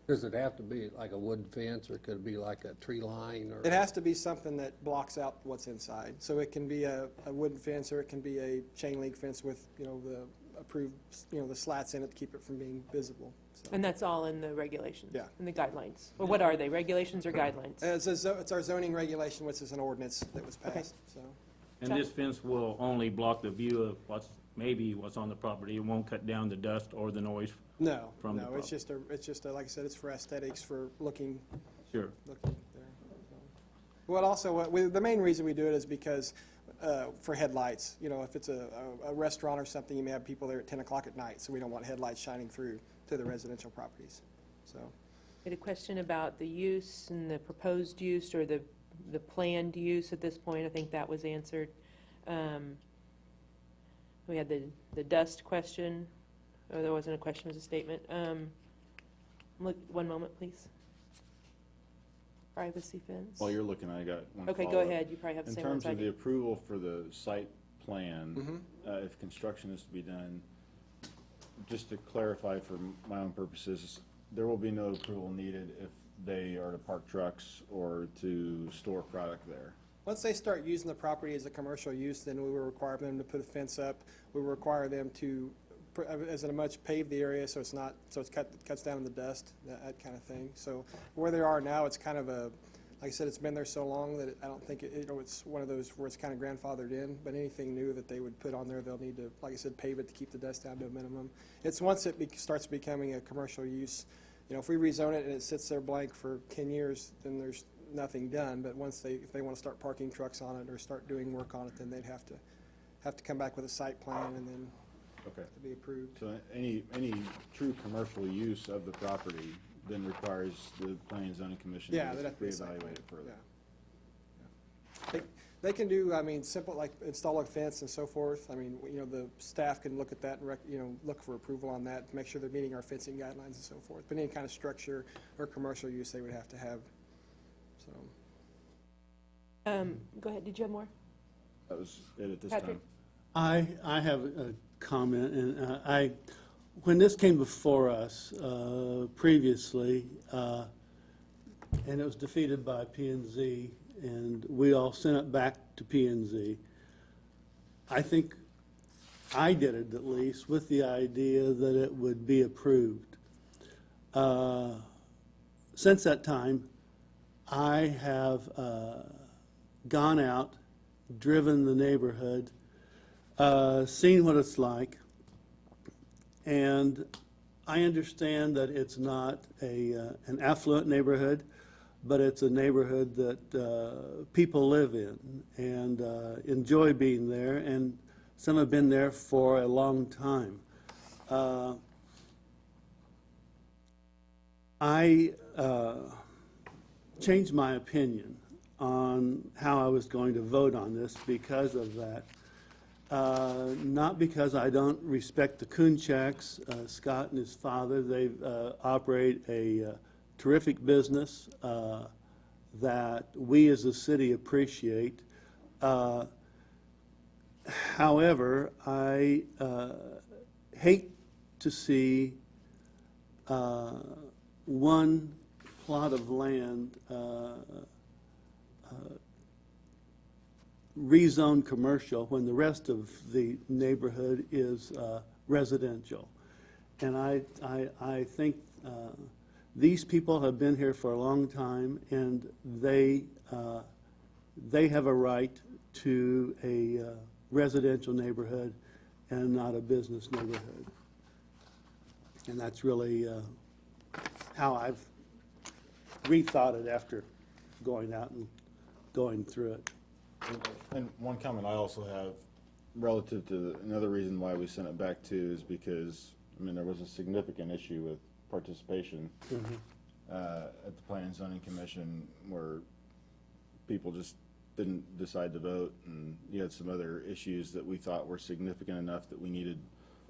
S17: Does it have to be like a wood fence, or could it be like a tree line, or?
S16: It has to be something that blocks out what's inside. So it can be a wooden fence, or it can be a chain link fence with, the approved, the slats in it to keep it from being visible. So.
S2: And that's all in the regulations?
S16: Yeah.
S2: In the guidelines? Or what are they, regulations or guidelines?
S16: It's our zoning regulation, which is an ordinance that was passed, so.
S10: And this fence will only block the view of what's on the property. It won't cut down the dust or the noise.
S16: No,
S10: From the
S16: no, it's just like I said, it's for aesthetics, for looking
S10: Sure.
S16: there. Well, the main reason we do it is because for headlights. If it's a restaurant or something, you may have people there at 10 o'clock at night, so we don't want headlights shining through to the residential properties. So,
S2: I had a question about the use and the proposed use or the planned use at this point. I think that was answered. We had the dust question. Oh, there wasn't a question, it was a statement. Look, one moment, please. Privacy fence.
S18: While you're looking, I got one
S2: Okay, go
S18: follow-up.
S2: ahead. You probably have the same
S18: In
S2: ones
S18: terms
S2: I
S18: of the
S2: do.
S18: approval for the site plan, if construction is to be done, just to clarify for my own purposes, there will be no approval needed if they are to park trucks or to store product there.
S16: once they start using the property as a commercial use, then we will require them to put a fence up. We will require them to, as in a much pave the area so it cuts down the dust, that kind of thing. So where they are now, it's kind of like I said, it's been there so long that I don't think it's one of those where it's kind of grandfathered in, but anything new that they would put on there, they'll need to, like I said, pave it to keep the dust down to a minimum. It's once it starts becoming a commercial use, if we rezone it and it sits there blank for 10 years, then there's nothing done. But if they want to start parking trucks on it or start doing work on it, then they'd have to come back with a site plan and then
S18: Okay.
S16: to be approved.
S18: So any true commercial use of the property then requires the Planning and Zoning Commission
S16: Yeah,
S18: to
S16: they'd have to be a site
S18: reevaluate
S16: plan.
S18: it further.
S16: Yeah. They can do, simple, like install a fence and so forth. The staff can look at that and, look for approval on that, to make sure they're meeting our fencing guidelines and so forth. But any kind of structure or commercial use they would have to have, so.
S2: Go ahead. Did you have more?
S18: That was it at this
S2: Patrick?
S18: time.
S13: I have a comment, and when this came before us previously, and it was defeated by P&Z, and we all sent it back to P&Z. I think I did it at least with the idea that it would be approved. Since that time, I have gone out, driven the neighborhood, seen what it's like, and I understand that it's not an affluent neighborhood. but it's a neighborhood that people live in and enjoy being there, and some have been there for a long time. I changed my opinion on how I was going to vote on this because of that. Not because I don't respect the Kunchaks, Scott and his father. They operate a terrific business that we as a city appreciate. However, I hate to see one plot of land rezoned commercial when the rest of the neighborhood is residential. And I think these people have been here for a long time, and they have a right to a residential neighborhood and not a business neighborhood. And that's really how I've rethought it after going out and going through it.
S18: And one comment I also have relative to another reason why we sent it back too is because, I mean, there was a significant issue with participation at the Planning and Zoning Commission where people just didn't decide to vote, and you had some other issues that we thought were significant enough that we needed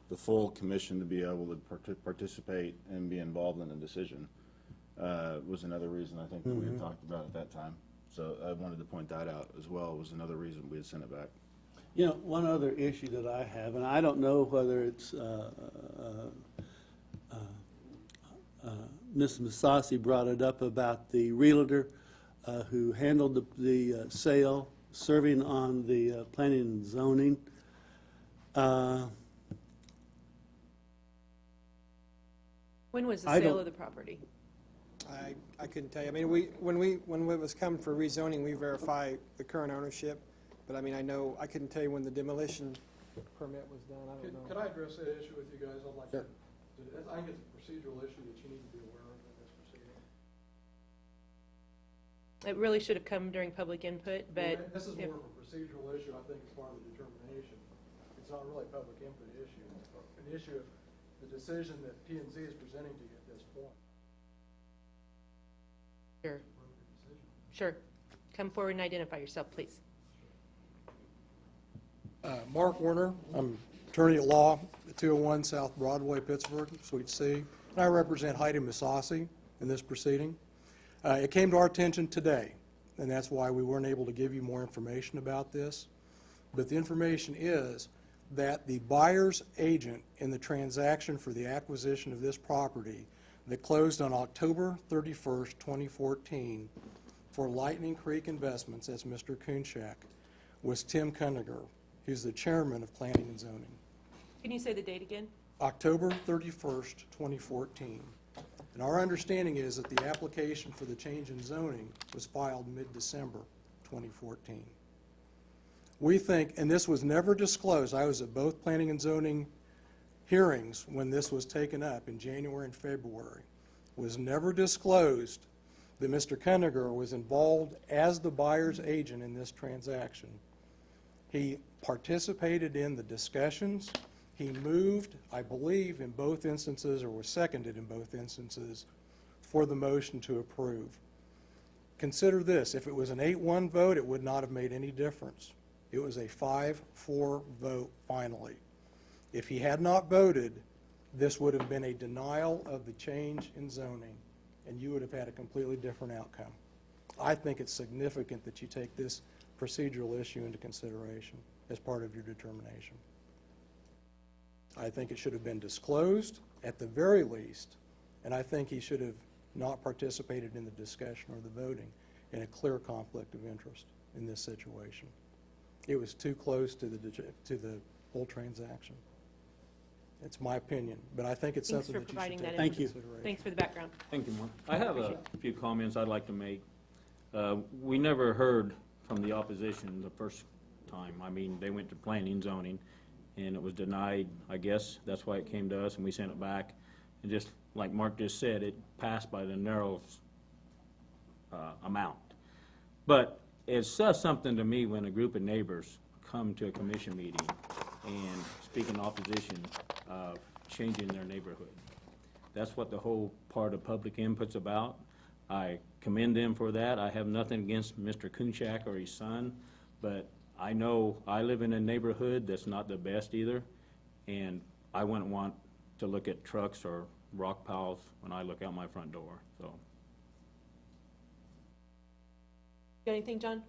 S18: the full commission to be able to participate and be involved in a decision. Was another reason I think that we had talked about at that time. So I wanted to point that out as well, was another reason we had sent it back.
S13: You know, one other issue that I have, and I don't know whether it's Ms. Masasi brought it up about the realtor who handled the sale, serving on the planning and zoning.
S2: When was the sale of the property?
S16: I couldn't tell you. I mean, when it was coming for rezoning, we verify the current ownership. But I mean, I couldn't tell you when the demolition permit was done. I don't know.
S19: Could I address that issue with you guys? I'd like to. I think it's a procedural issue that you need to be aware of in this proceeding.
S2: It really should have come during public input, but
S19: This is more of a procedural issue, I think, as part of the determination. It's not really a public input issue. It's an issue of the decision that P&Z is presenting to you at this point.
S2: Sure. Sure. Come forward and identify yourself, please.
S19: Mark Warner, I'm attorney at law at 201 South Broadway, Pittsburgh, Suite C. And I represent Heidi Masasi in this proceeding. It came to our attention today, and that's why we weren't able to give you more information about this. But the information is that the buyer's agent in the transaction for the acquisition of this property that closed on October 31st, 2014 for Lightning Creek Investments, that's Mr. Kunchak, was Tim Kundiger, who's the chairman of Planning and Zoning.
S2: Can you say the date again?
S19: October 31st, 2014. And our understanding is that the application for the change in zoning was filed mid-December 2014. We think, and this was never disclosed, I was at both Planning and Zoning hearings when this was taken up in January and February, was never disclosed that Mr. Kundiger was involved as the buyer's agent in this transaction. He participated in the discussions. He moved, I believe, in both instances, or was seconded in both instances, for the motion to approve. Consider this, if it was an 8-1 vote, it would not have made any difference. It was a 5-4 vote finally. If he had not voted, this would have been a denial of the change in zoning, and you would have had a completely different outcome. I think it's significant that you take this procedural issue into consideration as part of your determination. I think it should have been disclosed at the very least, and I think he should have not participated in the discussion or the voting in a clear conflict of interest in this situation. It was too close to the whole transaction. It's my opinion, but I think it's something that you should take into consideration.
S2: Thanks for the background.
S10: Thank you, Mark. I have a few comments I'd like to make. We never heard from the opposition the first time. I mean, they went to planning and zoning, and it was denied, I guess. That's why it came to us, and we sent it back. And just like Mark just said, it passed by the narrow amount. But it says something to me when a group of neighbors come to a commission meeting and speak in opposition of changing their neighborhood. That's what the whole part of public input's about. I commend them for that. I have nothing against Mr. Kunchak or his son, but I know I live in a neighborhood that's not the best either, and I wouldn't want to look at trucks or rock piles when I look out my front door, so.
S2: Got anything, John?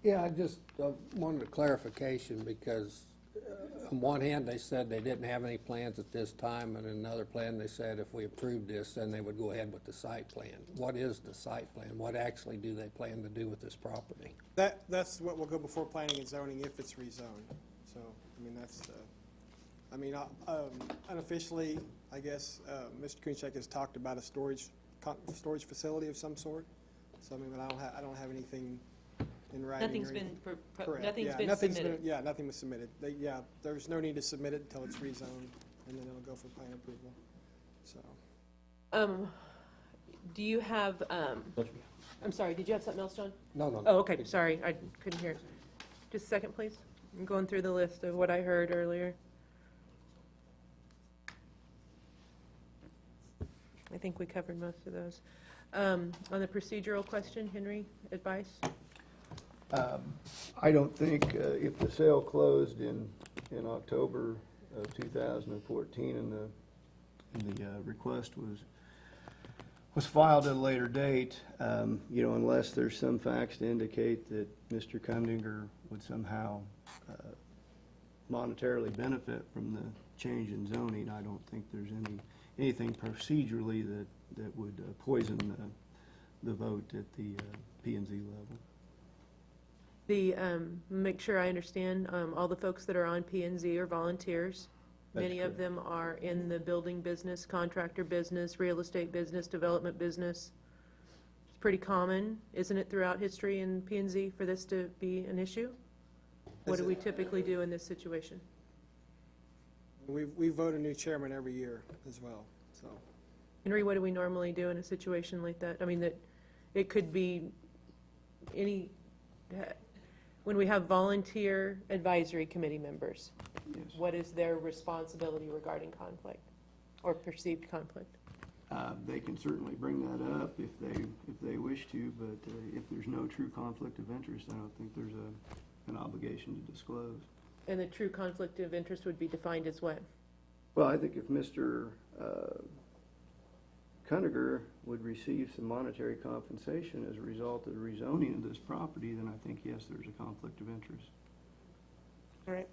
S17: Yeah, I just wanted a clarification because on one hand, they said they didn't have any plans at this time, and in another plan, they said if we approved this, then they would go ahead with the site plan. What is the site plan? What actually do they plan to do with this property?
S16: That's what will go before planning and zoning if it's rezoned. So, I mean, that's, unofficially, I guess, Mr. Kunchak has talked about a storage facility of some sort. So, I mean, but I don't have anything in writing.
S2: Nothing's
S16: or
S2: been,
S16: anything. Correct.
S2: nothing's
S16: Yeah,
S2: been
S16: nothing's
S2: submitted.
S16: Yeah, nothing was submitted. There's no need to submit it until it's rezoned, and then it'll go for plan approval. So.
S2: Do you have, I'm sorry, did you have something else, John?
S17: No.
S2: Oh, okay, sorry, I couldn't hear. Just a second, please. I'm going through the list of what I heard earlier. I think we covered most of those. On the procedural question, Henry, advice?
S14: I don't think if the sale closed in October of 2014 and the request was filed at a later date, unless there's some facts to indicate that Mr. Kundinger would somehow monetarily benefit from the change in zoning, I don't think there's anything procedurally that would poison the vote at the P&Z level.
S2: Make sure I understand, all the folks that are on P&Z are volunteers.
S14: That's
S2: Many of them are in the building business, contractor business, real estate business, development business. It's pretty common, isn't it, throughout history in P&Z for this to be an issue? What do we typically do in this situation?
S16: We vote a new chairman every year as well, so.
S2: Henry, what do we normally do in a situation like that? I mean, that it could be when we have volunteer advisory committee members, what is their responsibility regarding conflict or perceived conflict?
S14: They can certainly bring that up if they wish to, but if there's no true conflict of interest, I don't think there's an obligation to disclose.
S2: And the true conflict of interest would be defined as what?
S14: Well, I think if Mr. Kundiger would receive some monetary compensation as a result of the rezoning of this property, then I think, yes, there's a conflict of interest.
S2: All right.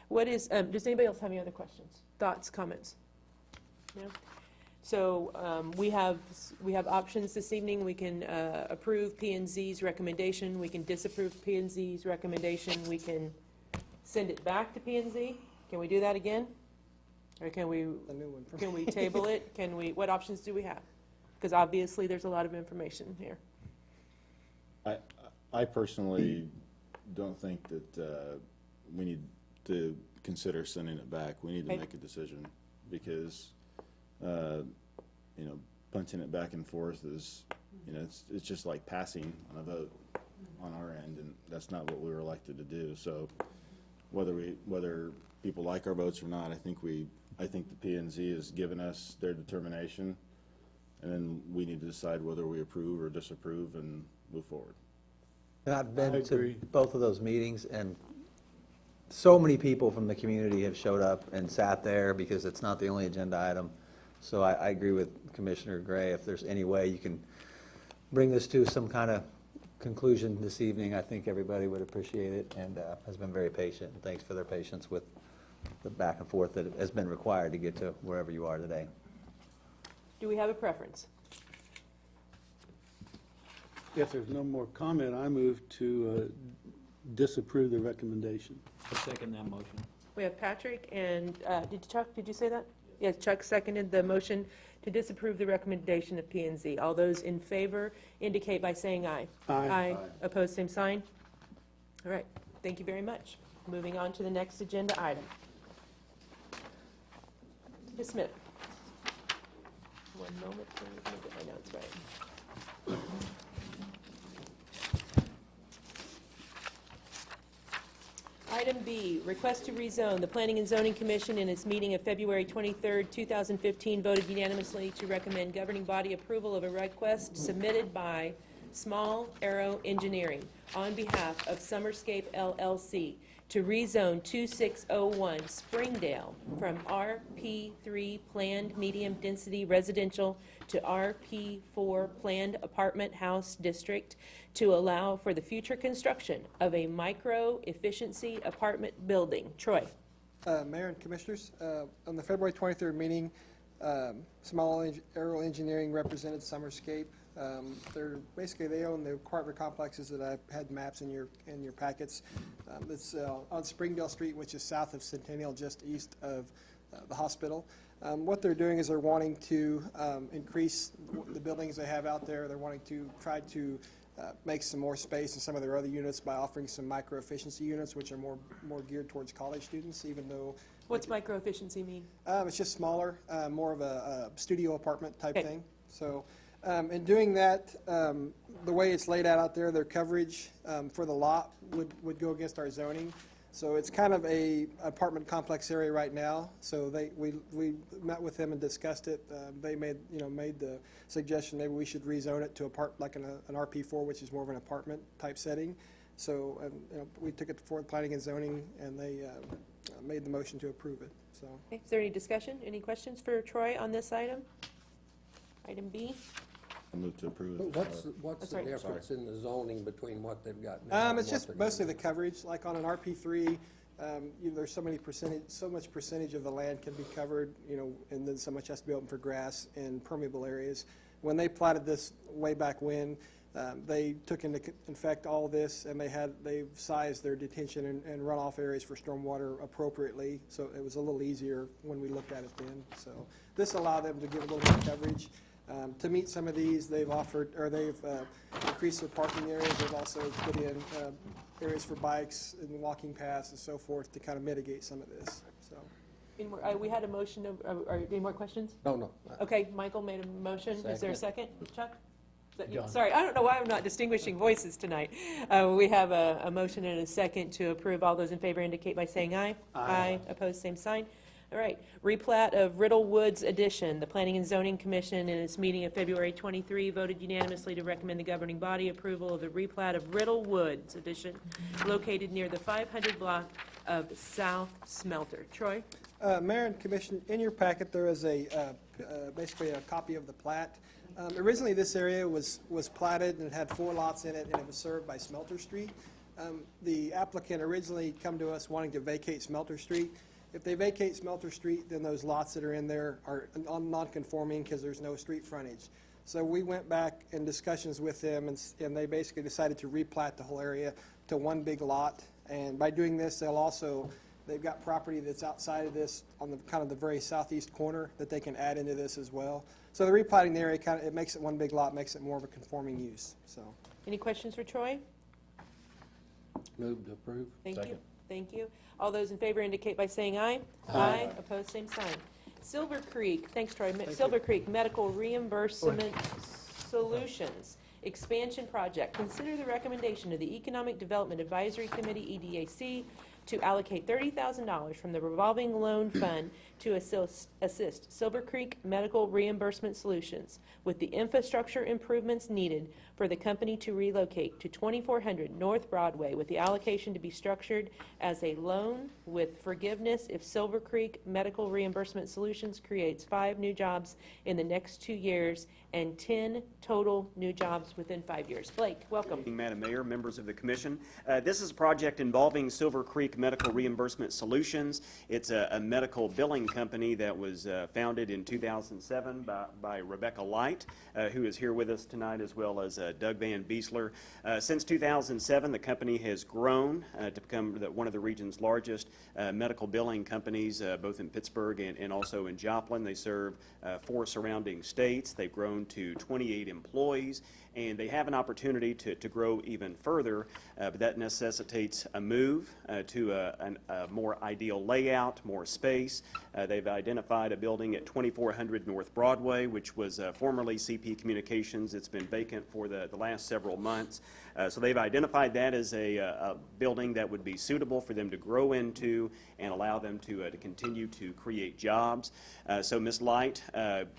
S2: What is, does anybody else have any other questions, thoughts, comments? No? So we have options this evening. We can approve P&Z's recommendation. We can disapprove P&Z's recommendation. We can send it back to P&Z. Can we do that again? Or can we table it? What options do we have? Because obviously there's a lot of information here.
S18: I personally don't think that we need to consider sending it back. We need to make a decision because, punching it back and forth is, it's just like passing on a vote on our end, and that's not what we were elected to do. So whether people like our votes or not, I think the P&Z has given us their determination, and then we need to decide whether we approve or disapprove and move forward.
S11: And I've been to both of those meetings, and so many people from the community have showed up and sat there because it's not the only agenda item. So I agree with Commissioner Gray. If there's any way you can bring this to some kind of conclusion this evening, I think everybody would appreciate it, and has been very patient. And thanks for their patience with the back and forth that has been required to get to wherever you are today.
S2: Do we have a preference?
S13: If there's no more comment, I move to disapprove the recommendation.
S10: I second that motion.
S2: We have Patrick and, Chuck, did you say that? Yes, Chuck seconded the motion to disapprove the recommendation of P&Z. All those in favor indicate by saying aye.
S13: Aye.
S2: Opposed, same sign. All right, thank you very much. Moving on to the next agenda item. Ms. Smith. One moment, let me get my notes right. Item B, request to rezone. The Planning and Zoning Commission in its meeting of February 23rd, 2015 voted unanimously to recommend governing body approval of a request submitted by Small Arrow Engineering on behalf of Summerscape LLC to rezone 2601 Springdale from RP3 Planned Medium Density Residential to RP4 Planned Apartment House District to allow for the future construction of a micro-efficiency apartment building. Troy.
S16: Mayor and Commissioners, on the February 23rd meeting, Small Arrow Engineering represented Summerscape. They own the apartment complexes that I've had maps in your packets. It's on Springdale Street, which is south of Centennial, just east of the hospital. What they're doing is they're wanting to increase the buildings they have out there. They're wanting to try to make some more space in some of their other units by offering some micro-efficiency units, which are more geared towards college students, even though...
S2: What's micro-efficiency mean?
S16: It's just smaller, more of a studio apartment type thing. So, in doing that, the way it's laid out there, their coverage for the lot would go against our zoning. So it's kind of a apartment complex area right now. So we met with them and discussed it. They made the suggestion maybe we should rezone it to like an RP4, which is more of an apartment type setting. So we took it before planning and zoning, and they made the motion to approve it. So.
S2: Okay. Is there any discussion? Any questions for Troy on this item? Item B.
S18: I move to approve.
S17: What's the difference in the zoning between what they've got now?
S16: It's just mostly the coverage. Like on an RP3, there's so much percentage of the land can be covered, and then so much has to be open for grass and permeable areas. When they platted this way back when, they took into effect all this, and they've sized their detention and runoff areas for stormwater appropriately. So it was a little easier when we looked at it then. So this allowed them to give a little more coverage. To meet some of these, they've increased their parking areas. They've also put in areas for bikes and walking paths and so forth to kind of mitigate some of this. So,
S2: we had a motion. Any more questions?
S17: No.
S2: Okay, Michael made a motion. Is there a second? Chuck? Is that you?
S17: John.
S2: Sorry, I don't know why I'm not distinguishing voices tonight. We have a motion and a second to approve. All those in favor indicate by saying aye. Aye. Opposed, same sign. All right, replat of Riddle Woods Addition. The Planning and Zoning Commission in its meeting of February 23 voted unanimously to recommend the governing body approval of the replat of Riddle Woods Addition located near the 500 block of South Smelter. Troy?
S16: Mayor and Commission, in your packet there is basically a copy of the plat. Originally this area was platted and it had 4 lots in it, and it was served by Smelter Street. The applicant originally come to us wanting to vacate Smelter Street. If they vacate Smelter Street, then those lots that are in there are non-conforming because there's no street frontage. So we went back in discussions with them, and they basically decided to replat the whole area to one big lot. And by doing this, they've got property that's outside of this on the kind of the very southeast corner that they can add into this as well. So the replatting the area it makes it one big lot, makes it more of a conforming use. So.
S2: Any questions for Troy?
S17: Move to approve.
S2: Thank you. Thank you. All those in favor indicate by saying aye. Aye. Opposed, same sign. Silver Creek, thanks Troy, Silver Creek Medical Reimbursement Solutions Expansion Project. Consider the recommendation of the Economic Development Advisory Committee, EDAC, to allocate $30,000 from the revolving loan fund to assist Silver Creek Medical Reimbursement Solutions with the infrastructure improvements needed for the company to relocate to 2400 North Broadway, with the allocation to be structured as a loan with forgiveness if Silver Creek Medical Reimbursement Solutions creates 5 new jobs in the next 2 years and 10 total new jobs within 5 years. Blake, welcome.
S20: Madam Mayor, members of the Commission. This is a project involving Silver Creek Medical Reimbursement Solutions. It's a medical billing company that was founded in 2007 by Rebecca Light, who is here with us tonight, as well as Doug Van Beesler. Since 2007, the company has grown to become one of the region's largest medical billing companies, both in Pittsburgh and also in Joplin. They serve 4 surrounding states. They've grown to 28 employees, and they have an opportunity to grow even further, but that necessitates a move to a more ideal layout, more space. They've identified a building at 2400 North Broadway, which was formerly CP Communications. It's been vacant for the last several months. So they've identified that as a building that would be suitable for them to grow into and allow them to continue to create jobs. So Ms. Light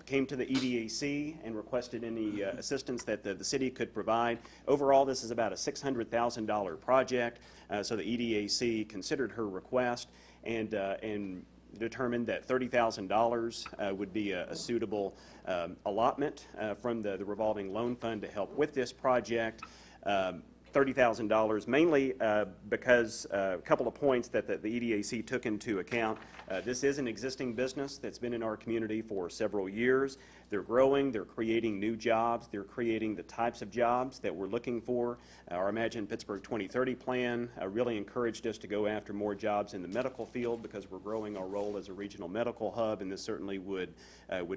S20: came to the EDAC and requested any assistance that the city could provide. Overall, this is about a $600,000 project. So the EDAC considered her request and determined that $30,000 would be a suitable allotment from the revolving loan fund to help with this project. $30,000 mainly because a couple of points that the EDAC took into account. This is an existing business that's been in our community for several years. They're growing, they're creating new jobs, they're creating the types of jobs that we're looking for. Our Imagine Pittsburgh 2030 plan really encouraged us to go after more jobs in the medical field because we're growing our role as a regional medical hub, and this certainly would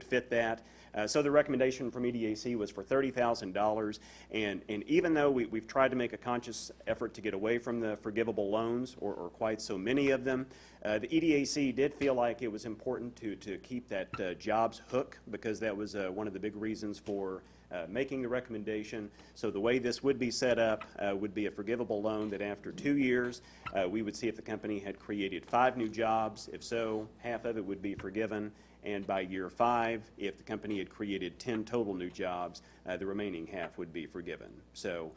S20: fit that. So the recommendation from EDAC was for $30,000, and even though we've tried to make a conscious effort to get away from the forgivable loans, or quite so many of them, the EDAC did feel like it was important to keep that jobs hook, because that was one of the big reasons for making the recommendation. So the way this would be set up would be a forgivable loan that after 2 years, we would see if the company had created 5 new jobs. If so, half of it would be forgiven. And by year 5, if the company had created 10 total new jobs, the remaining half would be forgiven. So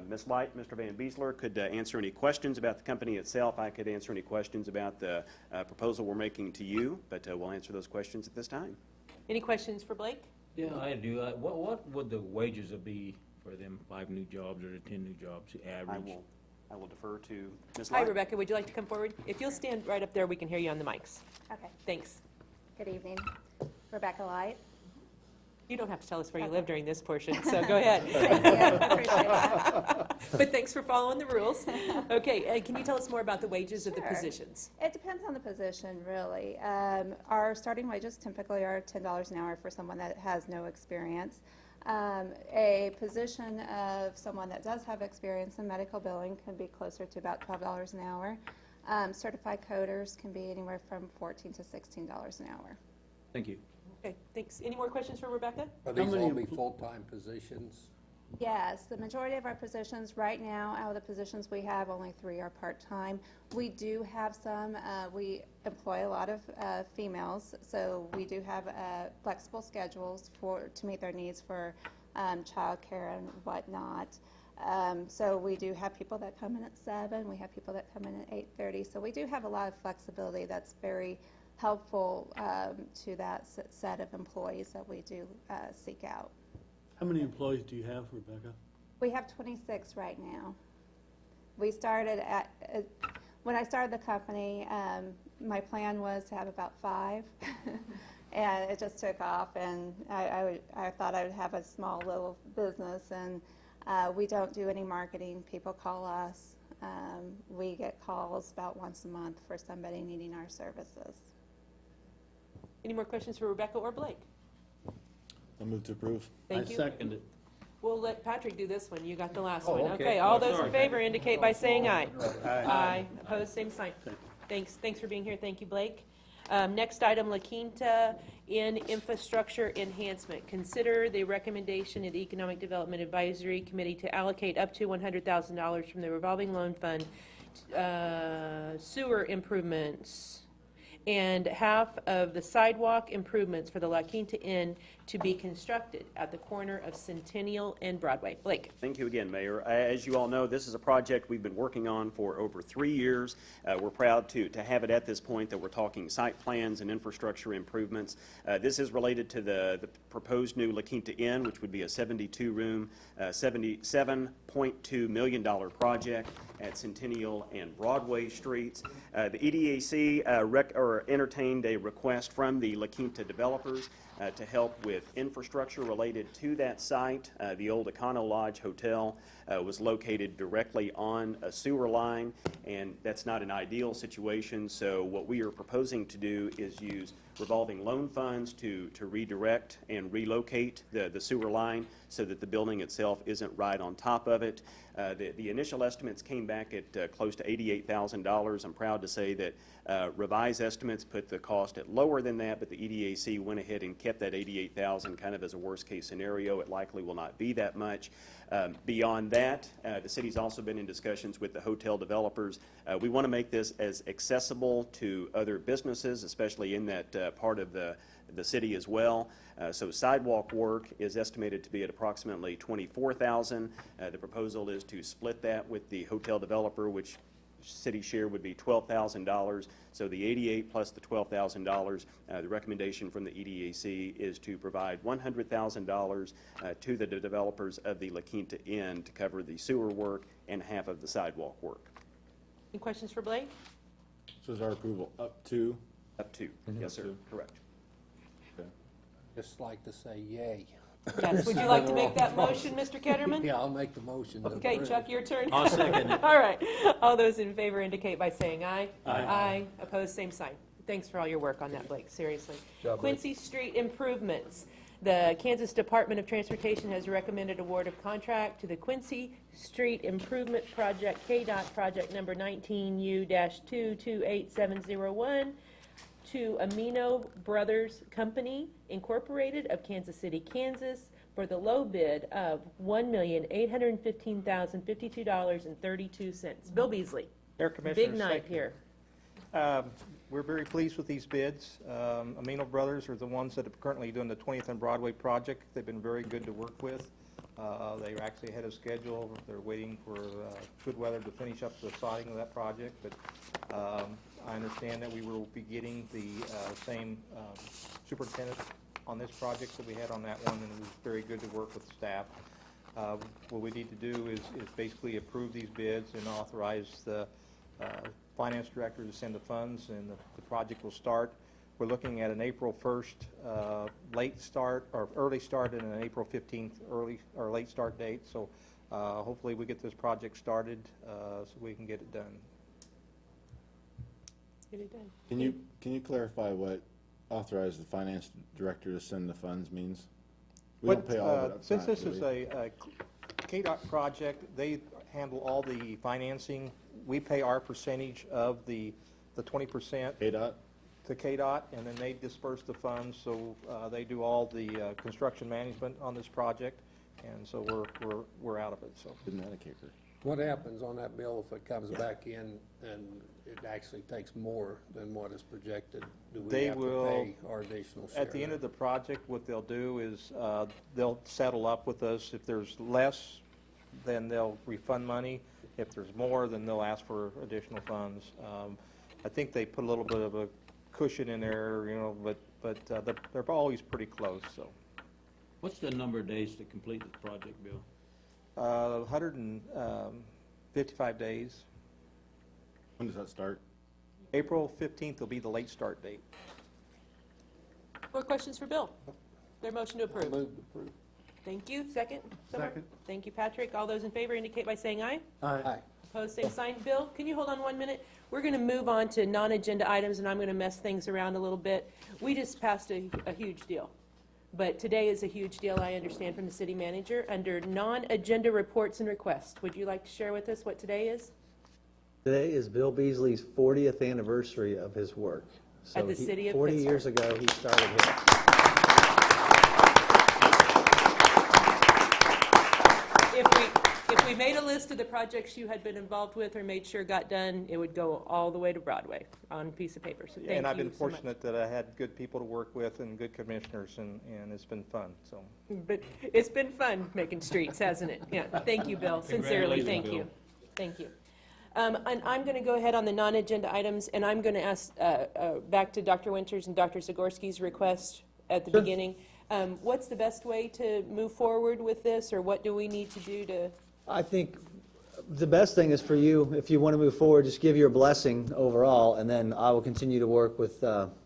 S20: Ms. Light, Mr. Van Beesler could answer any questions about the company itself. I could answer any questions about the proposal we're making to you, but we'll answer those questions at this time.
S2: Any questions for Blake?
S10: Yeah, I do. What would the wages be for them 5 new jobs or the 10 new jobs, average?
S20: I will defer to Ms.
S2: Hi,
S20: Light.
S2: Rebecca. Would you like to come forward? If you'll stand right up there, we can hear you on the mics.
S21: Okay.
S2: Thanks.
S21: Good evening. Rebecca Light.
S2: You don't have to tell us where you live during this portion, so go ahead.
S21: Thank you. Appreciate that.
S2: But thanks for following the rules. Okay, can you tell us more about the wages of the
S21: Sure.
S2: positions?
S21: It depends on the position, really. Our starting wages typically are $10 an hour for someone that has no experience. A position of someone that does have experience in medical billing can be closer to about $12 an hour. Certified coders can be anywhere from $14 to $16 an hour.
S10: Thank you.
S2: Okay, thanks. Any more questions for Rebecca?
S17: Are these all be full-time positions?
S21: Yes, the majority of our positions right now, out of the positions we have, only 3 are part-time. We do have some, we employ a lot of females, so we do have flexible schedules to meet their needs for childcare and whatnot. So we do have people that come in at 7, we have people that come in at 8:30, so we do have a lot of flexibility that's very helpful to that set of employees that we do seek out.
S13: How many employees do you have, Rebecca?
S21: We have 26 right now. We started when I started the company, my plan was to have about 5, and it just took off, and I thought I would have a small little business, and we don't do any marketing. People call us. We get calls about once a month for somebody needing our services.
S2: Any more questions for Rebecca or Blake?
S18: I move to approve.
S2: Thank you.
S13: I second it.
S2: We'll let Patrick do this one. You got the last
S10: Oh,
S2: one.
S10: okay.
S2: Okay, all
S10: Oh,
S2: those
S10: sorry.
S2: in favor indicate by saying aye.
S13: Aye.
S2: Opposed, same sign. Thanks for being here. Thank you, Blake. Next item, La Quinta Inn Infrastructure Enhancement. Consider the recommendation of the Economic Development Advisory Committee to allocate up to $100,000 from the revolving loan fund sewer improvements and half of the sidewalk improvements for the La Quinta Inn to be constructed at the corner of Centennial and Broadway. Blake.
S20: Thank you again, Mayor. As you all know, this is a project we've been working on for over 3 years. We're proud to have it at this point that we're talking site plans and infrastructure improvements. This is related to the proposed new La Quinta Inn, which would be a 72-room, $77.2 million project at Centennial and Broadway Streets. The EDAC entertained a request from the La Quinta developers to help with infrastructure related to that site. The old Econo Lodge Hotel was located directly on a sewer line, and that's not an ideal situation. So what we are proposing to do is use revolving loan funds to redirect and relocate the sewer line so that the building itself isn't right on top of it. The initial estimates came back at close to $88,000. I'm proud to say that revised estimates put the cost at lower than that, but the EDAC went ahead and kept that $88,000 kind of as a worst-case scenario. It likely will not be that much. Beyond that, the city's also been in discussions with the hotel developers. We want to make this as accessible to other businesses, especially in that part of the city as well. So sidewalk work is estimated to be at approximately $24,000. The proposal is to split that with the hotel developer, which city share would be $12,000. So the $88,000 plus the $12,000. The recommendation from the EDAC is to provide $100,000 to the developers of the La Quinta Inn to cover the sewer work and half of the sidewalk work.
S2: Any questions for Blake?
S18: So is our approval up to?
S20: Up to, yes, sir, correct.
S17: Just like to say yay.
S2: Yes. Would you like to make that motion, Mr. Ketterman?
S17: Yeah, I'll make the motion. to
S2: Okay,
S17: approve.
S2: Chuck, your turn.
S10: I'll second it.
S2: All right. All those in favor indicate by saying aye.
S10: Aye.
S2: Aye. Opposed, same sign. Thanks for all your work on that, Blake, seriously.
S17: Job, Blake.
S2: Quincy Street improvements. The Kansas Department of Transportation has recommended award of contract to the Quincy Street Improvement Project, KDOT project number 19U-228701, to Amino Brothers Company Incorporated of Kansas City, Kansas, for the low bid of $1,815,052.32. Bill Beasley.
S15: Mayor, Commissioners,
S2: Big night
S15: thank you.
S2: here.
S15: We're very pleased with these bids. Amino Brothers are the ones that are currently doing the 20th and Broadway project. They've been very good to work with. They're actually ahead of schedule. They're waiting for good weather to finish up the siding of that project. But I understand that we will be getting the same superintendent on this project that we had on that one, and it was very good to work with staff. What we need to do is basically approve these bids and authorize the finance director to send the funds, and the project will start. We're looking at an April 1st late start or early start and an April 15th early or late start date. So hopefully we get this project started so we can get it done.
S2: Get it done.
S18: Can you clarify what authorize the finance director to send the funds means? We
S15: But,
S18: don't pay all of it up
S15: since
S18: front,
S15: this is
S18: do we?
S15: a KDOT project, they handle all the financing. We pay our percentage of the 20%.
S18: KDOT?
S15: To KDOT, and then they disperse the funds, so they do all the construction management on this project, and so we're out of it. So
S18: Isn't that a kicker?
S17: What happens on that bill if it comes back in and it actually takes more than what is projected? Do we
S15: they
S17: have
S15: will
S17: to pay our additional share?
S15: at the end of the project. What they'll do is they'll settle up with us. If there's less, then they'll refund money. If there's more, then they'll ask for additional funds. I think they put a little bit of a cushion in there, you know, but they're always pretty close. So,
S10: What's the number of days to complete this project, Bill?
S15: 155 days.
S18: When does that start?
S15: April 15th will be the late start date.
S2: More questions for Bill? Their motion to approve.
S17: Move to approve.
S2: Thank you. Second? Summer?
S19: Second.
S2: Thank you, Patrick. All those in favor indicate by saying aye.
S17: Aye.
S2: Opposed, same sign. Bill, can you hold on 1 minute? We're going to move on to non-agenda items, and I'm going to mess things around a little bit. We just passed a huge deal, but today is a huge deal, I understand, from the city manager. Under non-agenda reports and requests, would you like to share with us what today is?
S11: Today is Bill Beasley's 40th anniversary of his work. So
S2: At the city of
S11: 40
S2: Pittsburgh.
S11: years ago, he started here.
S2: If we made a list of the projects you had been involved with or made sure got done, it would go all the way to Broadway on a piece of paper. So thank you
S15: And I've been
S2: so much.
S15: fortunate that I had good people to work with and good commissioners, and it's been fun. So,
S2: But it's been fun making streets, hasn't it? Yeah, thank you, Bill. Sincerely, thank you. Thank you. And I'm going to go ahead on the non-agenda items, and I'm going to ask back to Dr. Winters and Dr. Zagorski's request at the beginning. What's the best way to move forward with this, or what do we need to do to?
S11: I think the best thing is for you, if you want to move forward, just give your blessing overall, and then I will continue to work with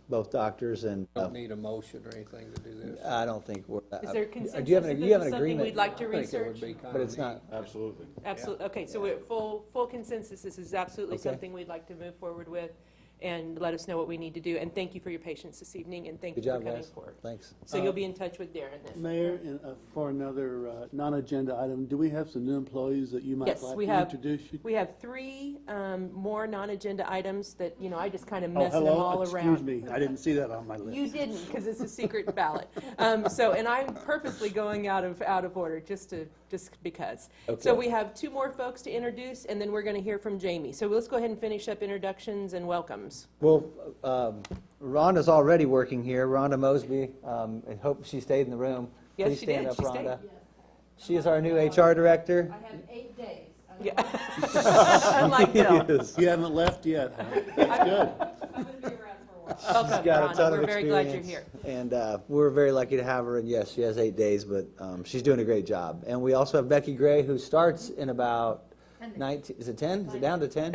S11: both doctors and.
S17: Don't need a motion or anything to do this.
S11: I don't think we're.
S2: Is there consensus
S11: Do you have
S2: that
S11: an,
S2: this
S11: you have
S2: is
S11: an
S2: something
S11: agreement?
S2: we'd like to
S17: I think it
S2: research?
S17: would be kind
S11: But
S17: of
S11: it's not.
S18: Absolutely.
S2: Absolutely. Okay, so we're full consensus. This is absolutely
S11: Okay.
S2: something we'd like to move forward with. and let us know what we need to do. And thank you for your patience this evening, and thank
S11: Good
S2: you for
S11: job,
S2: coming
S11: guys.
S2: forward.
S11: Thanks.
S2: So you'll be in touch with Darren then.
S13: Mayor, for another non-agenda item, do we have some new employees that you might
S2: Yes,
S13: like
S2: we
S13: to
S2: have.
S13: introduce you?
S2: We have 3 more non-agenda items that, I just kind of
S13: Oh,
S2: messing them
S13: hello,
S2: all around.
S13: excuse me, I didn't see that on my list.
S2: You didn't, because it's a secret ballot. And I'm purposely going out of order, just because.
S11: Okay.
S2: So we have 2 more folks to introduce, and then we're going to hear from Jamie. So let's go ahead and finish up introductions and welcomes.
S11: Well, Rhonda's already working here. Rhonda Mosby, I hope she stayed in the room.
S2: Yes,
S11: Please
S2: she
S11: stand
S2: did.
S11: up,
S2: She
S11: Rhonda.
S2: stayed.
S11: She is our new HR director.
S3: I have 8 days.
S2: Yeah. Unlike Bill.
S11: Yes.
S13: You haven't left yet, huh? That's good.
S3: I'm going to be around for a while.
S11: She's
S2: Welcome,
S11: got a
S2: Rhonda.
S11: ton of
S2: We're very glad you're
S11: experience,
S2: here.
S11: and we're very lucky to have her. And yes, she has 8 days, but she's doing a great job. And we also have Becky Gray, who starts in about 19. Is it 10? Is it down to 10?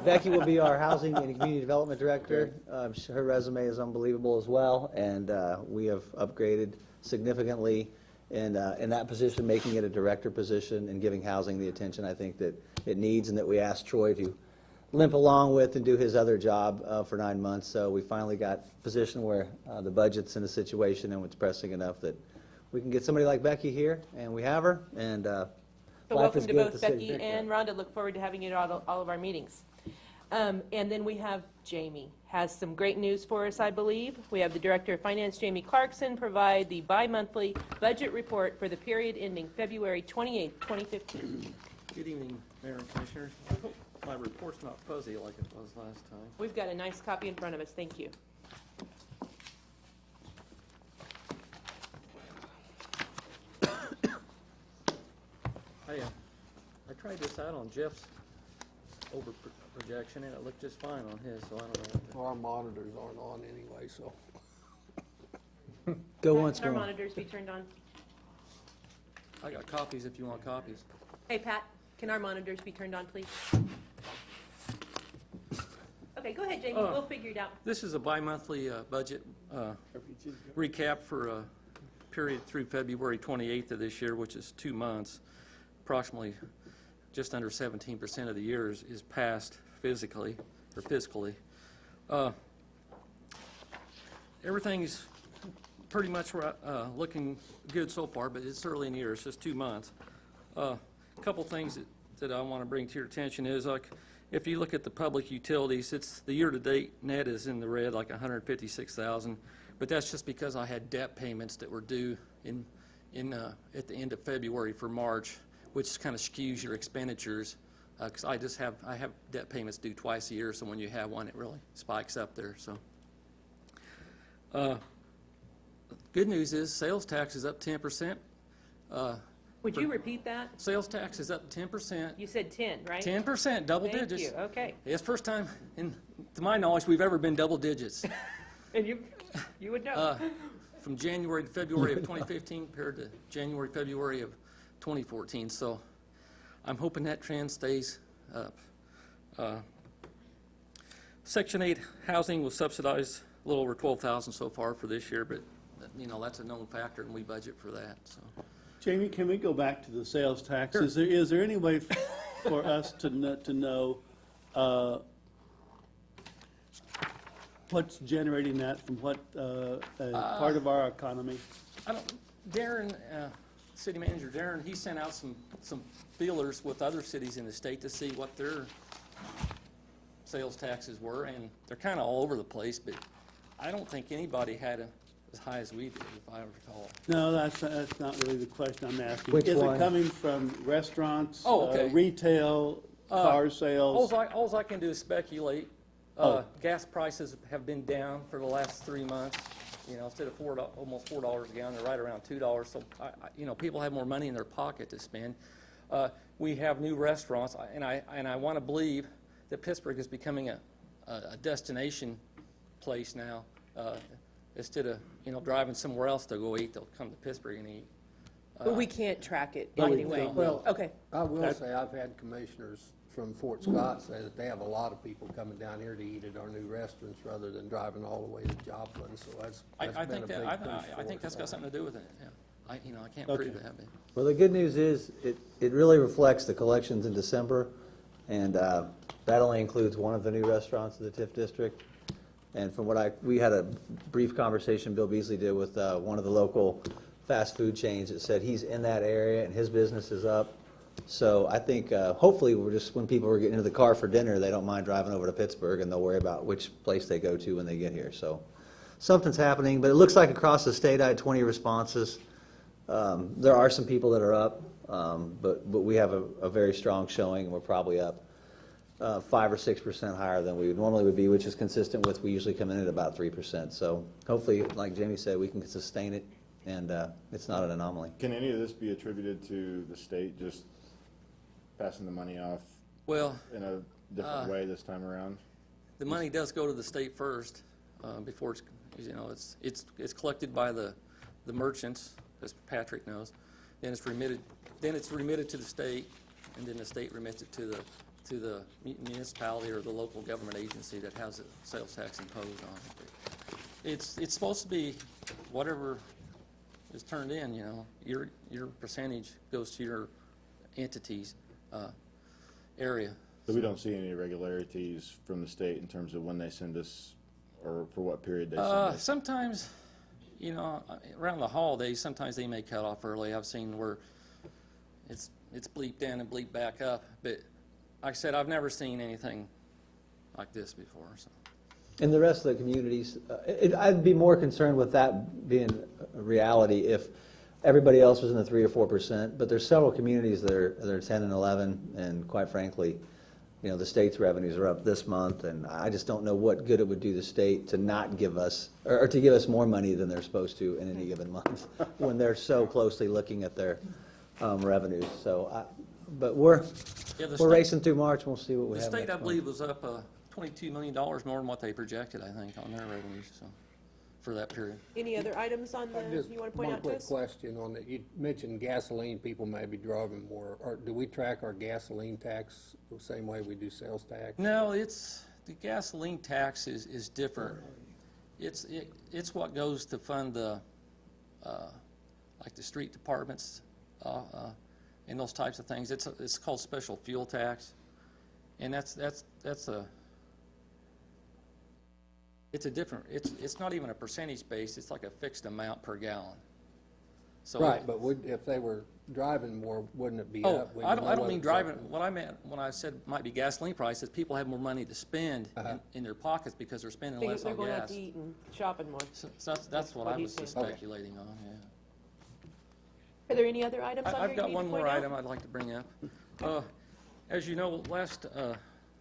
S11: Becky will be our housing and community development director. Her resume is unbelievable as well, and we have upgraded significantly in that position, making it a director position and giving housing the attention I think that it needs, and that we asked Troy to limp along with and do his other job for 9 months. So we finally got a position where the budget's in a situation and it's pressing enough that we can get somebody like Becky here, and we have her, and
S2: But
S11: life
S2: welcome
S11: is
S2: to
S11: good at
S2: both
S11: the city.
S2: Becky and Rhonda. Look forward to having you at all of our meetings. And then we have Jamie has some great news for us, I believe. We have the Director of Finance, Jamie Clarkson, provide the bi-monthly budget report for the period ending February 28, 2015.
S22: Good evening, Mayor and Commissioners. I hope my report's not fuzzy like it was last time.
S2: We've got a nice copy in front of us. Thank you.
S22: I tried this out on Jeff's over projection, and it looked just fine on his, so I don't know what to...
S17: Our monitors aren't on anyway, so.
S11: Go once
S2: Can our
S11: more.
S2: monitors be turned on?
S22: I got copies if you want copies.
S2: Hey, Pat, can our monitors be turned on, please? Okay, go ahead, Jamie. We'll figure it out.
S22: This is a bi-monthly budget recap for a period through February 28th of this year, which is 2 months. Approximately just under 17% of the year is passed physically or fiscally. Everything's pretty much looking good so far, but it's early in the year. It's just 2 months. A couple things that I want to bring to your attention is, like, if you look at the public utilities, it's the year-to-date net is in the red, like $156,000, but that's just because I had debt payments that were due at the end of February for March, which kind of skews your expenditures, because I have debt payments due twice a year, so when you have one, it really spikes up there. So, good news is sales tax is up 10%.
S2: Would you repeat that?
S22: Sales tax is up 10%.
S2: You said 10, right?
S22: 10%, double
S2: Thank
S22: digits.
S2: you. Okay.
S22: It's the first time, to my knowledge, we've ever been double digits.
S2: And you would know.
S22: From January to February of 2015 compared to January, February of 2014. So I'm hoping that trend stays up. Section 8 housing was subsidized a little over $12,000 so far for this year, but that's a known factor, and we budget for that. So.
S13: Jamie, can we go back to the sales tax?
S22: Sure.
S13: Is there any way for us to know what's generating that from what part of our economy?
S22: Darren, City Manager Darren, he sent out some feelers with other cities in the state to see what their sales taxes were, and they're kind of all over the place, but I don't think anybody had as high as we did, if I recall.
S13: No, that's not really the question I'm asking.
S11: Which
S13: Is
S11: one?
S13: it coming from restaurants,
S22: Oh, okay.
S13: retail, car sales?
S22: All I can do is speculate. Gas prices have been down for the last 3 months. Instead of almost $4 a gallon, they're right around $2. So, people have more money in their pocket to spend. We have new restaurants, and I want to believe that Pittsburgh is becoming a destination place now. Instead of driving somewhere else to go eat, they'll come to Pittsburgh and eat.
S2: But we can't track it
S22: No, we
S2: anyway.
S22: don't.
S17: Well,
S2: Okay.
S17: I will say I've had commissioners from Fort Scott say that they have a lot of people coming down here to eat at our new restaurants rather than driving all the way to Joplin, so that's
S22: I
S17: been a
S22: think
S17: big
S22: that
S17: push
S22: I think
S17: for
S22: that's
S17: us.
S22: got something to do with it. Yeah. I can't
S13: Okay.
S22: prove that. But.
S11: Well, the good news is it really reflects the collections in December. And that only includes one of the new restaurants in the TIF district. And from what we had a brief conversation Bill Beasley did with one of the local fast food chains that said he's in that area and his business is up. So I think hopefully when people are getting into the car for dinner, they don't mind driving over to Pittsburgh and they'll worry about which place they go to when they get here. So something's happening, but it looks like across the state I had 20 responses. There are some people that are up, but we have a very strong showing, and we're probably up 5 or 6% higher than we normally would be, which is consistent with we usually come in at about 3%. So hopefully, like Jamie said, we can sustain it, and it's not an anomaly.
S18: Can any of this be attributed to the state just passing the money off in a different way this time around?
S22: The money does go to the state first before it's collected by the merchants, as Patrick knows. Then it's remitted to the state, and then the state remits it to the municipality or the local government agency that has a sales tax imposed on it. It's supposed to be whatever is turned in. Your percentage goes to your entity's area.
S18: So we don't see any irregularities from the state in terms of when they send us, or for what period they send us?
S22: Sometimes, around the holidays, sometimes they may cut off early. I've seen where it's bleeped in and bleeped back up, but like I said, I've never seen anything like this before. So.
S11: In the rest of the communities, I'd be more concerned with that being a reality if everybody else was in the 3 or 4%, but there's several communities that are 10 and 11, and quite frankly, the state's revenues are up this month, and I just don't know what good it would do the state to not give us, or to give us more money than they're supposed to in any given month when they're so closely looking at their revenues. So, but we're racing through March, and we'll see what we have.
S22: The state,
S11: next
S22: I believe, was up $22 million more than what they projected, I think, on their revenues for that period.
S2: Any other items on you want to point out to us?
S17: One quick question on that. You mentioned gasoline, people may be driving more. Or do we track our gasoline tax the same way we do sales tax?
S22: No, the gasoline tax is different. It's what goes to fund the like the street departments and those types of things. It's called special fuel tax, and it's not even a percentage base. It's like a fixed amount per gallon. So
S17: right, but if they were driving more, wouldn't it be up?
S22: I don't mean driving. What I meant when I said might be gasoline prices, people have more money to spend in their pockets because they're spending less on gas.
S2: They're going out to eat and shopping more.
S22: So that's what I was speculating on. Yeah.
S2: Are there any other items on here?
S22: I've got one more item I'd like to bring up. As you know,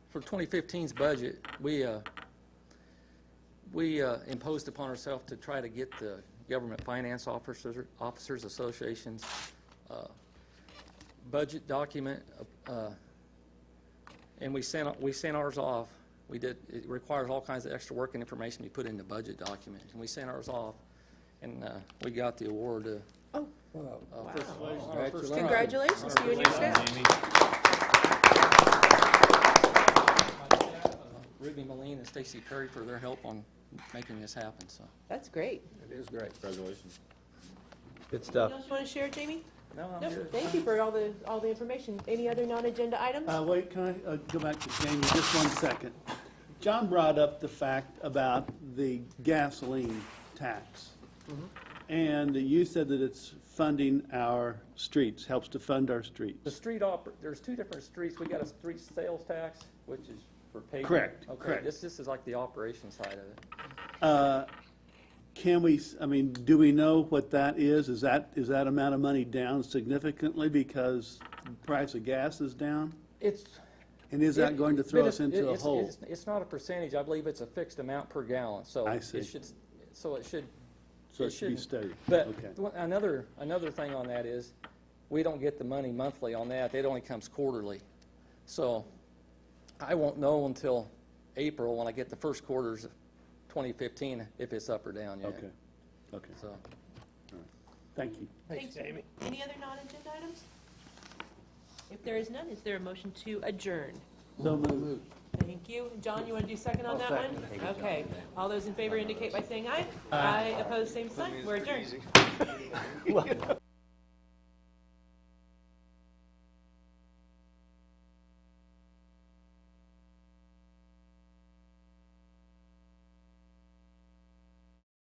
S22: for 2015's budget, we imposed upon ourselves to try to get the Government Finance Officers Association's budget document, and we sent ours off. It requires all kinds of extra work and information to be put in the budget document, and we sent ours off, and we got the award.
S2: Congratulations to you and your staff.
S22: Ruby Moline and Stacy Perry for their help on making this happen. So
S2: that's great.
S17: It is great.
S18: Congratulations.
S11: Good stuff.
S2: Anything else you want to share, Jamie?
S22: No, I'm good.
S2: Thank you for all the information. Any other non-agenda items?
S13: Wait, can I go back to Jamie just 1 second? John brought up the fact about the gasoline tax. And you said that it's funding our streets, helps to fund our streets.
S22: There's two different streets. We got a street sales tax, which is for paving.
S13: Correct.
S22: Okay.
S13: Correct.
S22: This is like the operation side of it.
S13: Do we know what that is? Is that amount of money down significantly because the price of gas is down? And is that going to throw us into a hole?
S22: It's not a percentage. I believe it's a fixed amount per gallon. So
S13: I see.
S22: It should
S13: be steady.
S22: But
S13: okay.
S22: another thing on that is we don't get the money monthly on that. It only comes quarterly. So I won't know until April when I get the first quarters of 2015 if it's up or down yet.
S13: Okay.
S22: So.
S13: Thank you.
S2: Thanks, Jamie. Any other non-agenda items? If there is none, is there a motion to adjourn?
S13: So moved.
S2: Thank you. John, you want to do second on that one? Okay. All those in favor indicate by saying aye. Aye. Opposed, same sign. We're adjourned.